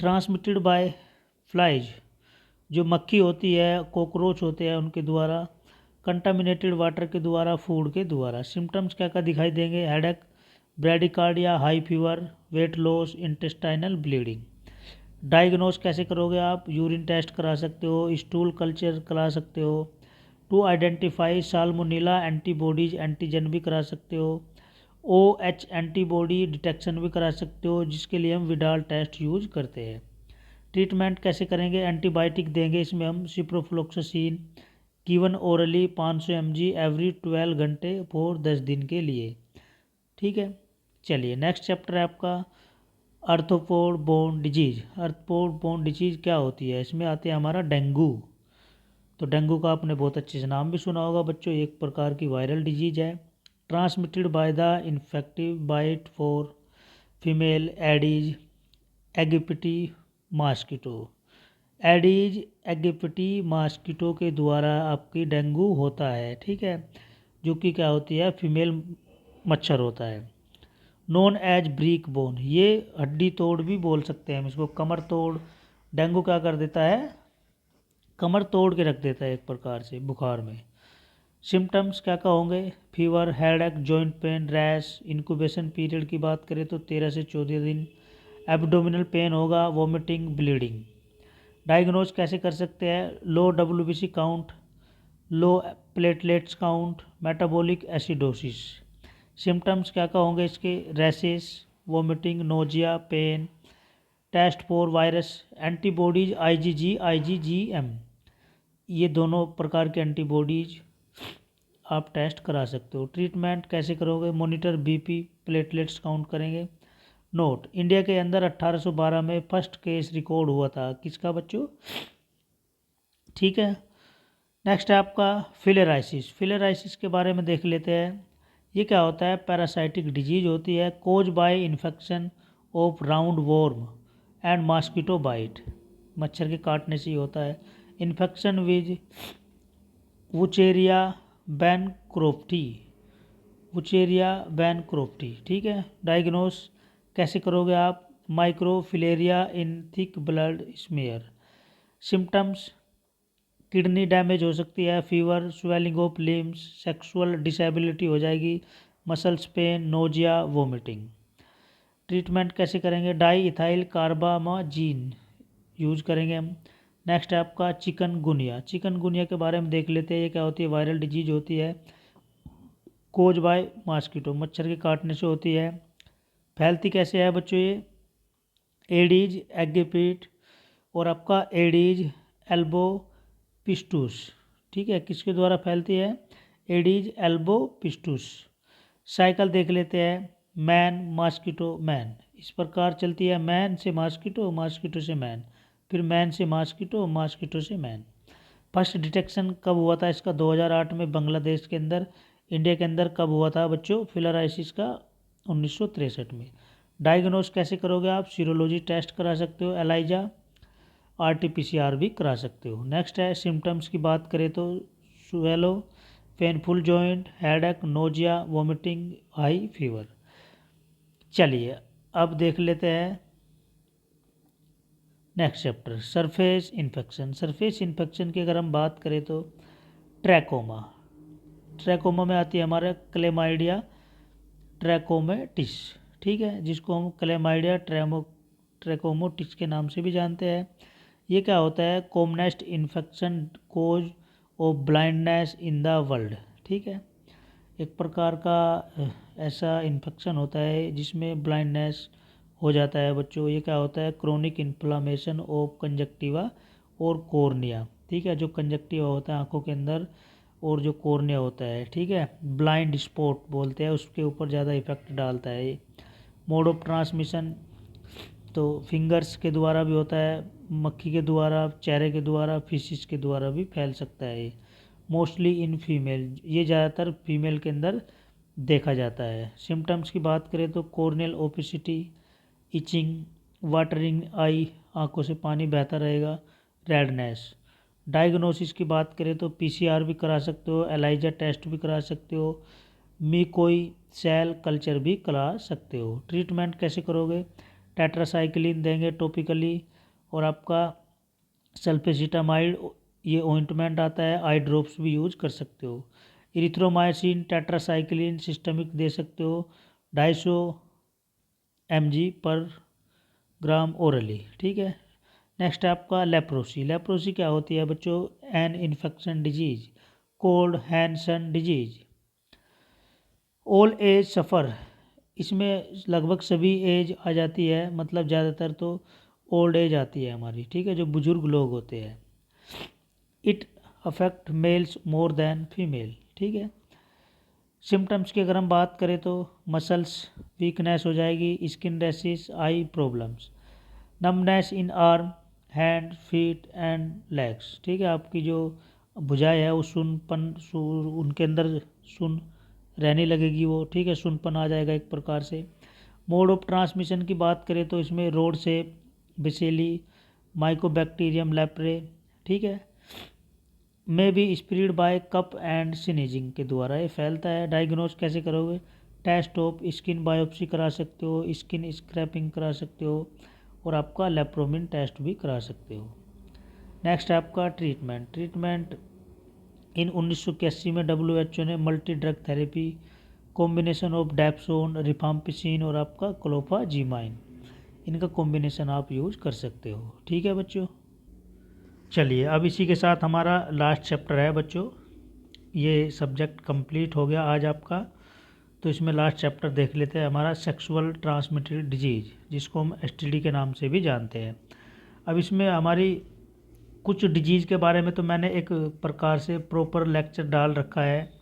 ट्रांसमिटेड बाय फ्लाइज, जो मक्खी होती है, कॉकरोच होते हैं उनके द्वारा, कंटामिनेटेड वाटर के द्वारा, फूड के द्वारा। सिम्टम्स क्या क्या दिखाई देंगे, headache, bradycardia, high fever, weight loss, intestinal bleeding. Diagnose कैसे करोगे आप, यूरिन टेस्ट करा सकते हो, स्टूल कल्चर करा सकते हो, to identify salmonella antibodies antigen भी करा सकते हो, OH एंटीबॉडी डिटेक्शन भी करा सकते हो, जिसके लिए हम विडाल टेस्ट यूज करते हैं। ट्रीटमेंट कैसे करेंगे, एंटीबायोटिक देंगे इसमें हम, ciprofloxacin given orally 500 mg every 12 घंटे फॉर 10 दिन के लिए। ठीक है, चलिए नेक्स्ट चैप्टर है आपका arthropod bone disease. Arthropod bone disease क्या होती है, इसमें आते हैं हमारा डेंगू। तो डेंगू का आपने बहुत अच्छे से नाम भी सुना होगा बच्चों, एक प्रकार की वायरल डिजीज है। Transmitted by the infective bite for female Aedes aegypti mosquito. Aedes aegypti mosquito के द्वारा आपकी डेंगू होता है। ठीक है, जो कि क्या होती है, फीमेल मच्छर होता है। नोन एज ब्रीक बोन, ये हड्डी तोड़ भी बोल सकते हैं हम इसको, कमर तोड़। डेंगू क्या कर देता है, कमर तोड़ के रख देता है एक प्रकार से बुखार में। सिम्टम्स क्या क्या होंगे, fever, headache, joint pain, rash. Incubation period की बात करें तो 13 से 14 दिन। एब्डोमिनल पेन होगा, वॉमिटिंग, ब्लीडिंग। डायग्नोज कैसे कर सकते हैं, low WBC count, low platelets count, metabolic acidosis. Symptoms क्या क्या होंगे इसके, rashes, vomiting, nausea, pain. Test for virus antibodies IgG IgM, ये दोनों प्रकार के एंटीबॉडीज आप टेस्ट करा सकते हो। ट्रीटमेंट कैसे करोगे, मॉनिटर BP, प्लेटलेट्स काउंट करेंगे। नोट, इंडिया के अंदर 1812 में फर्स्ट केस रिकॉर्ड हुआ था, किसका बच्चों। ठीक है, नेक्स्ट है आपका फिलेराइसिस। फिलेराइसिस के बारे में देख लेते हैं। ये क्या होता है, पैरासाइटिक डिजीज होती है, cause by infection of round worm and mosquito bite, मच्छर के काटने से ही होता है। Infection with Wuchereria bancrofti, Wuchereria bancrofti, ठीक है। डायग्नोस कैसे करोगे आप, microfilaria in thick blood smear. Symptoms, kidney damage हो सकती है, fever, swelling of limbs, sexual disability हो जाएगी, muscles pain, nausea, vomiting. Treatment कैसे करेंगे, डाई इथाइल कार्बामाजीन यूज करेंगे हम। नेक्स्ट है आपका चिकनगुनिया। चिकनगुनिया के बारे में देख लेते हैं, ये क्या होती है, वायरल डिजीज होती है, कोज बाय मॉस्किटो, मच्छर के काटने से होती है। फैलती कैसे है बच्चों, ये एडीज एगिपिट और आपका एडीज एल्बो पिस्टूस, ठीक है, किसके द्वारा फैलती है, एडीज एल्बो पिस्टूस। साइकिल देख लेते हैं, मैन मॉस्किटो मैन, इस प्रकार चलती है, मैन से मॉस्किटो, मॉस्किटो से मैन, फिर मैन से मॉस्किटो, मॉस्किटो से मैन। फर्स्ट डिटेक्शन कब हुआ था इसका, 2008 में बांग्लादेश के अंदर। इंडिया के अंदर कब हुआ था बच्चों, फिलराइसिस का 1963 में। डायग्नोस कैसे करोगे आप, सीरोलॉजी टेस्ट करा सकते हो, एलाइजा, आरटीपीसीआर भी करा सकते हो। नेक्स्ट है सिम्टम्स की बात करें तो swallow, painful joint, headache, nausea, vomiting, high fever. चलिए अब देख लेते हैं next chapter, surface infection. Surface infection की अगर हम बात करें तो ट्रैकोमा, ट्रैकोमा में आती है हमारा क्लेमाइडिया ट्रैकोमेटिस, ठीक है, जिसको हम क्लेमाइडिया ट्रैकोमोटिस के नाम से भी जानते हैं। ये क्या होता है, commonest infection cause of blindness in the world, ठीक है, एक प्रकार का ऐसा इन्फेक्शन होता है जिसमें ब्लाइंडनेस हो जाता है बच्चों। ये क्या होता है, क्रोनिक इन्फ्लामेशन ऑफ कंजक्टिवा और कॉर्निया, ठीक है, जो कंजक्टिवा होता है आंखों के अंदर और जो कॉर्निया होता है, ठीक है, ब्लाइंड स्पॉट बोलते हैं, उसके ऊपर ज़्यादा इफेक्ट डालता है ये। मोड ऑफ ट्रांसमिशन तो फिंगर्स के द्वारा भी होता है, मक्खी के द्वारा, चेहरे के द्वारा, फिशिस के द्वारा भी फैल सकता है ये। मोस्टली इन फीमेल, ये ज़्यादातर फीमेल के अंदर देखा जाता है। सिम्टम्स की बात करें तो कॉर्नियल ओपेसिटी, इचिंग, वाटरिंग आई, आंखों से पानी बहता रहेगा, रेडनेस। डायग्नोसिस की बात करें तो पीसीआर भी करा सकते हो, एलाइजा टेस्ट भी करा सकते हो, कोई सेल कल्चर भी करा सकते हो। ट्रीटमेंट कैसे करोगे, टेट्रासाइक्लिन देंगे टॉपिकली, और आपका सल्फेसिटामाइड, ये ऑइंटमेंट आता है, आई ड्रॉप्स भी यूज कर सकते हो। इरिथ्रोमाइसिन टेट्रासाइक्लिन सिस्टमिक दे सकते हो, 250 mg पर ग्राम ओरली, ठीक है। नेक्स्ट है आपका लेप्रोसी। लेप्रोसी क्या होती है बच्चों, an infection disease called Hansen disease, all age suffer, इसमें लगभग सभी एज आ जाती है, मतलब ज़्यादातर तो ओल्ड एज आती है हमारी, ठीक है, जो बुजुर्ग लोग होते हैं। It affect males more than female, ठीक है। सिम्टम्स की अगर हम बात करें तो मसल्स वीकनेस हो जाएगी, skin rashes, I problems, numbness in arm, hand, feet and legs, ठीक है, आपकी जो भुजाएं है वो उनके अंदर सुन रहने लगेगी वो, ठीक है, सुनपन आ जाएगा एक प्रकार से। मोड ऑफ ट्रांसमिशन की बात करें तो इसमें रोड से बिसेली, माइकोबैक्टीरियम लेप्रे, ठीक है, में भी spread by cup and sneezing के द्वारा ये फैलता है। डायग्नोज कैसे करोगे, टेस्ट ऑफ स्किन बायोप्सी करा सकते हो, स्किन स्क्रैपिंग करा सकते हो, और आपका लेप्रोमिन टेस्ट भी करा सकते हो। नेक्स्ट है आपका ट्रीटमेंट। ट्रीटमेंट इन 1981 में WHO ने multi drug therapy, combination of dapsone, rifampicin और आपका क्लोफाजीमाइन, इनका कॉम्बिनेशन आप यूज कर सकते हो, ठीक है बच्चों। चलिए अब इसी के साथ हमारा लास्ट चैप्टर है बच्चों, ये सब्जेक्ट कंप्लीट हो गया आज आपका। तो इसमें लास्ट चैप्टर देख लेते हैं हमारा सेक्सुअल ट्रांसमिटेड डिजीज, जिसको हम STD के नाम से भी जानते हैं। अब इसमें हमारी कुछ डिजीज़ के बारे में तो मैंने एक प्रकार से प्रॉपर लेक्चर डाल रखा है,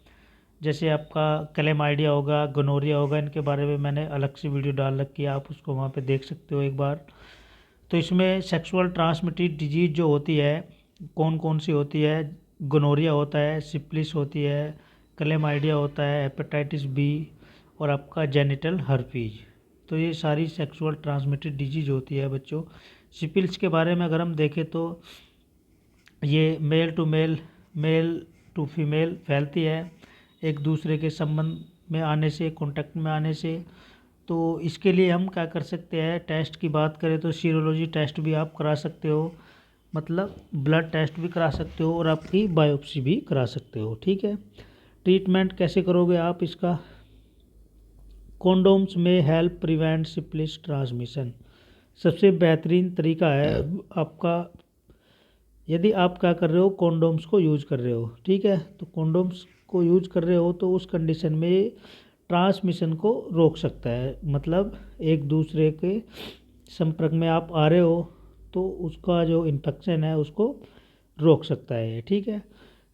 जैसे आपका क्लेमाइडिया होगा, गोनोरिया होगा, इनके बारे में मैंने अलग से वीडियो डाल रखी है, आप उसको वहाँ पे देख सकते हो एक बार। तो इसमें सेक्सुअल ट्रांसमिटेड डिजीज़ जो होती है कौन कौन सी होती है, गोनोरिया होता है, सिप्लिस होती है, क्लेमाइडिया होता है, हेपेटाइटिस B और आपका जेनिटल हर्पीज। तो ये सारी सेक्सुअल ट्रांसमिटेड डिजीज़ होती है बच्चों। सिपिल्स के बारे में अगर हम देखें तो ये मेल टू टू फीमेल फैलती है एक दूसरे के संबंध में आने से, कॉन्टैक्ट में आने से। तो इसके लिए हम क्या कर सकते हैं, टेस्ट की बात करें तो सीरोलॉजी टेस्ट भी आप करा सकते हो, मतलब ब्लड टेस्ट भी करा सकते हो और आपकी बायोप्सी भी करा सकते हो। ठीक है, ट्रीटमेंट कैसे करोगे आप इसका? कॉन्डोम्स में हेल्प प्रिवेंट सिफिलिस ट्रांसमिशन। सबसे बेहतरीन तरीका है आपका, यदि आप क्या कर रहे हो, कॉन्डोम्स को यूज कर रहे हो, ठीक है, तो कॉन्डोम्स को यूज कर रहे हो तो उस कंडीशन में ट्रांसमिशन को रोक सकता है, मतलब एक दूसरे के संपर्क में आप आ रहे हो तो उसका जो इन्फेक्शन है उसको रोक सकता है। ठीक है,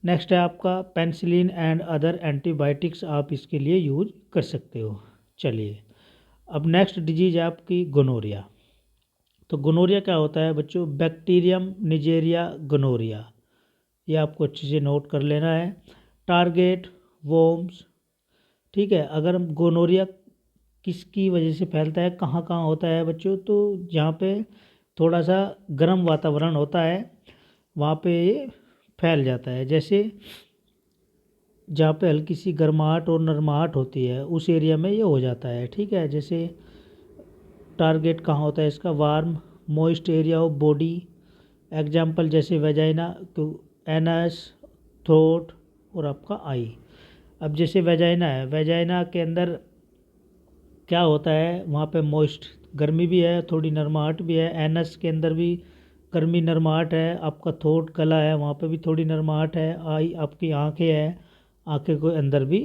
नेक्स्ट है आपका पेनिसिलिन एंड अदर एंटीबायोटिक्स, आप इसके लिए यूज कर सकते हो। चलिए, अब नेक्स्ट डिजीज है आपकी गोनोरिया। तो गोनोरिया क्या होता है बच्चों? बैक्टीरियम निजेरिया गोनोरिया, ये आपको अच्छे से नोट कर लेना है। टारगेट वोम्स, ठीक है। अगर हम गोनोरिया किसकी वजह से फैलता है, कहाँ कहाँ होता है बच्चों? तो जहाँ पे थोड़ा सा गर्म वातावरण होता है वहाँ पे ये फैल जाता है, जैसे जहाँ पे हल्की सी गर्माहट और नरमाहट होती है उस एरिया में ये हो जाता है। ठीक है, जैसे टारगेट कहाँ होता है इसका? Warm moist area of body, example जैसे वेजाइना, तो एनस, थ्रोट और आपका आई। अब जैसे वेजाइना है, वेजाइना के अंदर क्या होता है, वहाँ पे मॉइस्ट गर्मी भी है, थोड़ी नरमाहट भी है। एनस के अंदर भी गर्मी नरमाहट है। आपका थ्रोट गला है, वहाँ पे भी थोड़ी नरमाहट है। आई आपकी आँखें है, आँखें के अंदर भी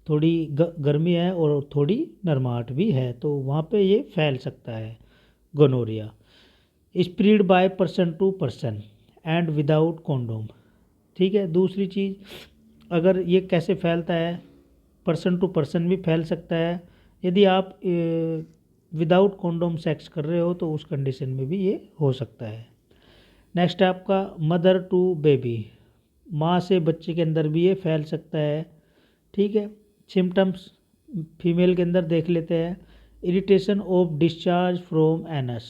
थोड़ी गर्मी है और थोड़ी नरमाहट भी है, तो वहाँ पे ये फैल सकता है gonorrhoea. Spread by person to person and without condom. ठीक है, दूसरी चीज़, अगर ये कैसे फैलता है, पर्सन टू पर्सन भी फैल सकता है। यदि आप विदाउट कॉन्डोम सेक्स कर रहे हो तो उस कंडीशन में भी ये हो सकता है। नेक्स्ट है आपका मदर टू बेबी, माँ से बच्चे के अंदर भी ये फैल सकता है। ठीक है, सिम्टम्स फीमेल के अंदर देख लेते हैं। Irritation of discharge from anus,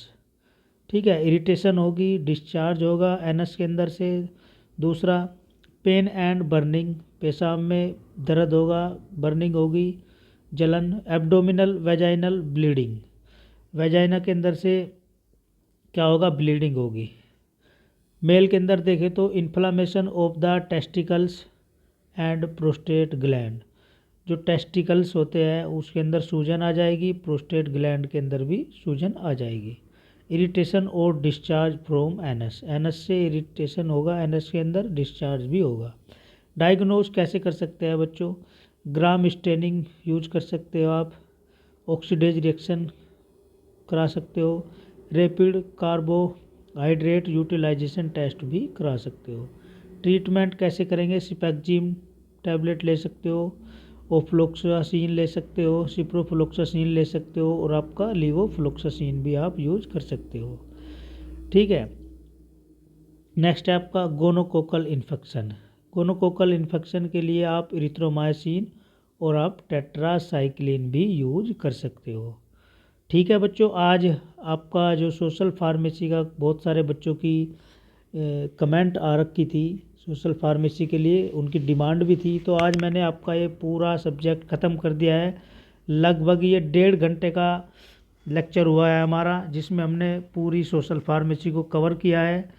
ठीक है, इरिटेशन होगी, डिस्चार्ज होगा एनस के अंदर से। दूसरा पेन एंड बर्निंग, पेशाब में दर्द होगा, बर्निंग होगी, जलन। एब्डोमिनल वेजाइनल ब्लीडिंग, वेजाइना के अंदर से क्या होगा? ब्लीडिंग होगी। मेल के अंदर देखें तो inflammation of the testicles and prostate gland, जो टेस्टिकल्स होते हैं उसके अंदर सूजन आ जाएगी, प्रोस्टेट ग्लैंड के अंदर भी सूजन आ जाएगी। इरिटेशन और डिस्चार्ज फ्रॉम एनस, एनस से इरिटेशन होगा, एनस के अंदर डिस्चार्ज भी होगा। डायग्नोज कैसे कर सकते हैं बच्चों? ग्राम स्टेनिंग यूज कर सकते हो आप, ऑक्सीडेज रिएक्शन करा सकते हो, रैपिड कार्बोहाइड्रेट यूटिलाइजेशन टेस्ट भी करा सकते हो। ट्रीटमेंट कैसे करेंगे? सिपेक्जिम टैबलेट ले सकते हो, ओफ्लोक्सासिन ले सकते हो, सिप्रोफ्लोक्सासिन ले सकते हो और आपका लीवोफ्लोक्सासिन भी आप यूज कर सकते हो। ठीक है, नेक्स्ट है आपका गोनोकोकल इन्फेक्शन। गोनोकोकल इन्फेक्शन के लिए आप इरिथ्रोमाइसिन और आप टेट्रासाइक्लिन भी यूज कर सकते हो। ठीक है बच्चों, आज आपका जो सोशल फार्मेसी का बहुत सारे बच्चों की कमेंट आ रखी थी, सोशल फार्मेसी के लिए उनकी डिमांड भी थी, तो आज मैंने आपका ये पूरा सब्जेक्ट ख़त्म कर दिया है। लगभग ये 1.5 घंटे का लेक्चर हुआ है हमारा, जिसमें हमने पूरी सोशल फार्मेसी को कवर किया है।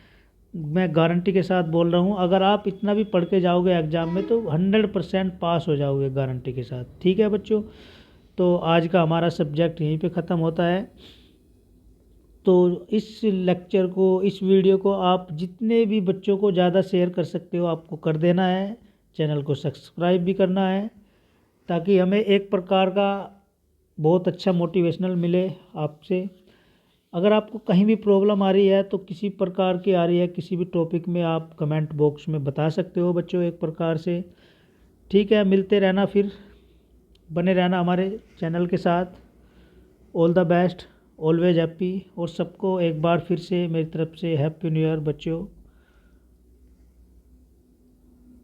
मैं गारंटी के साथ बोल रहा हूँ, अगर आप इतना भी पढ़ के जाओगे एग्ज़ाम में तो 100% पास हो जाओगे गारंटी के साथ। ठीक है बच्चों, तो आज का हमारा सब्जेक्ट यहीं पे ख़त्म होता है। तो इस लेक्चर को, इस वीडियो को आप जितने भी बच्चों को ज़्यादा शेयर कर सकते हो आपको कर देना है। चैनल को सब्सक्राइब भी करना है, ताकि हमें एक प्रकार का बहुत अच्छा मोटिवेशनल मिले आपसे। अगर आपको कहीं भी प्रॉब्लम आ रही है तो किसी प्रकार की आ रही है, किसी भी टॉपिक में, आप कमेंट बॉक्स में बता सकते हो बच्चों एक प्रकार से। ठीक है, मिलते रहना, फिर बने रहना हमारे चैनल के साथ। All the best, always happy. और सबको एक बार फिर से मेरी तरफ से हैप्पी न्यू ईयर बच्चों।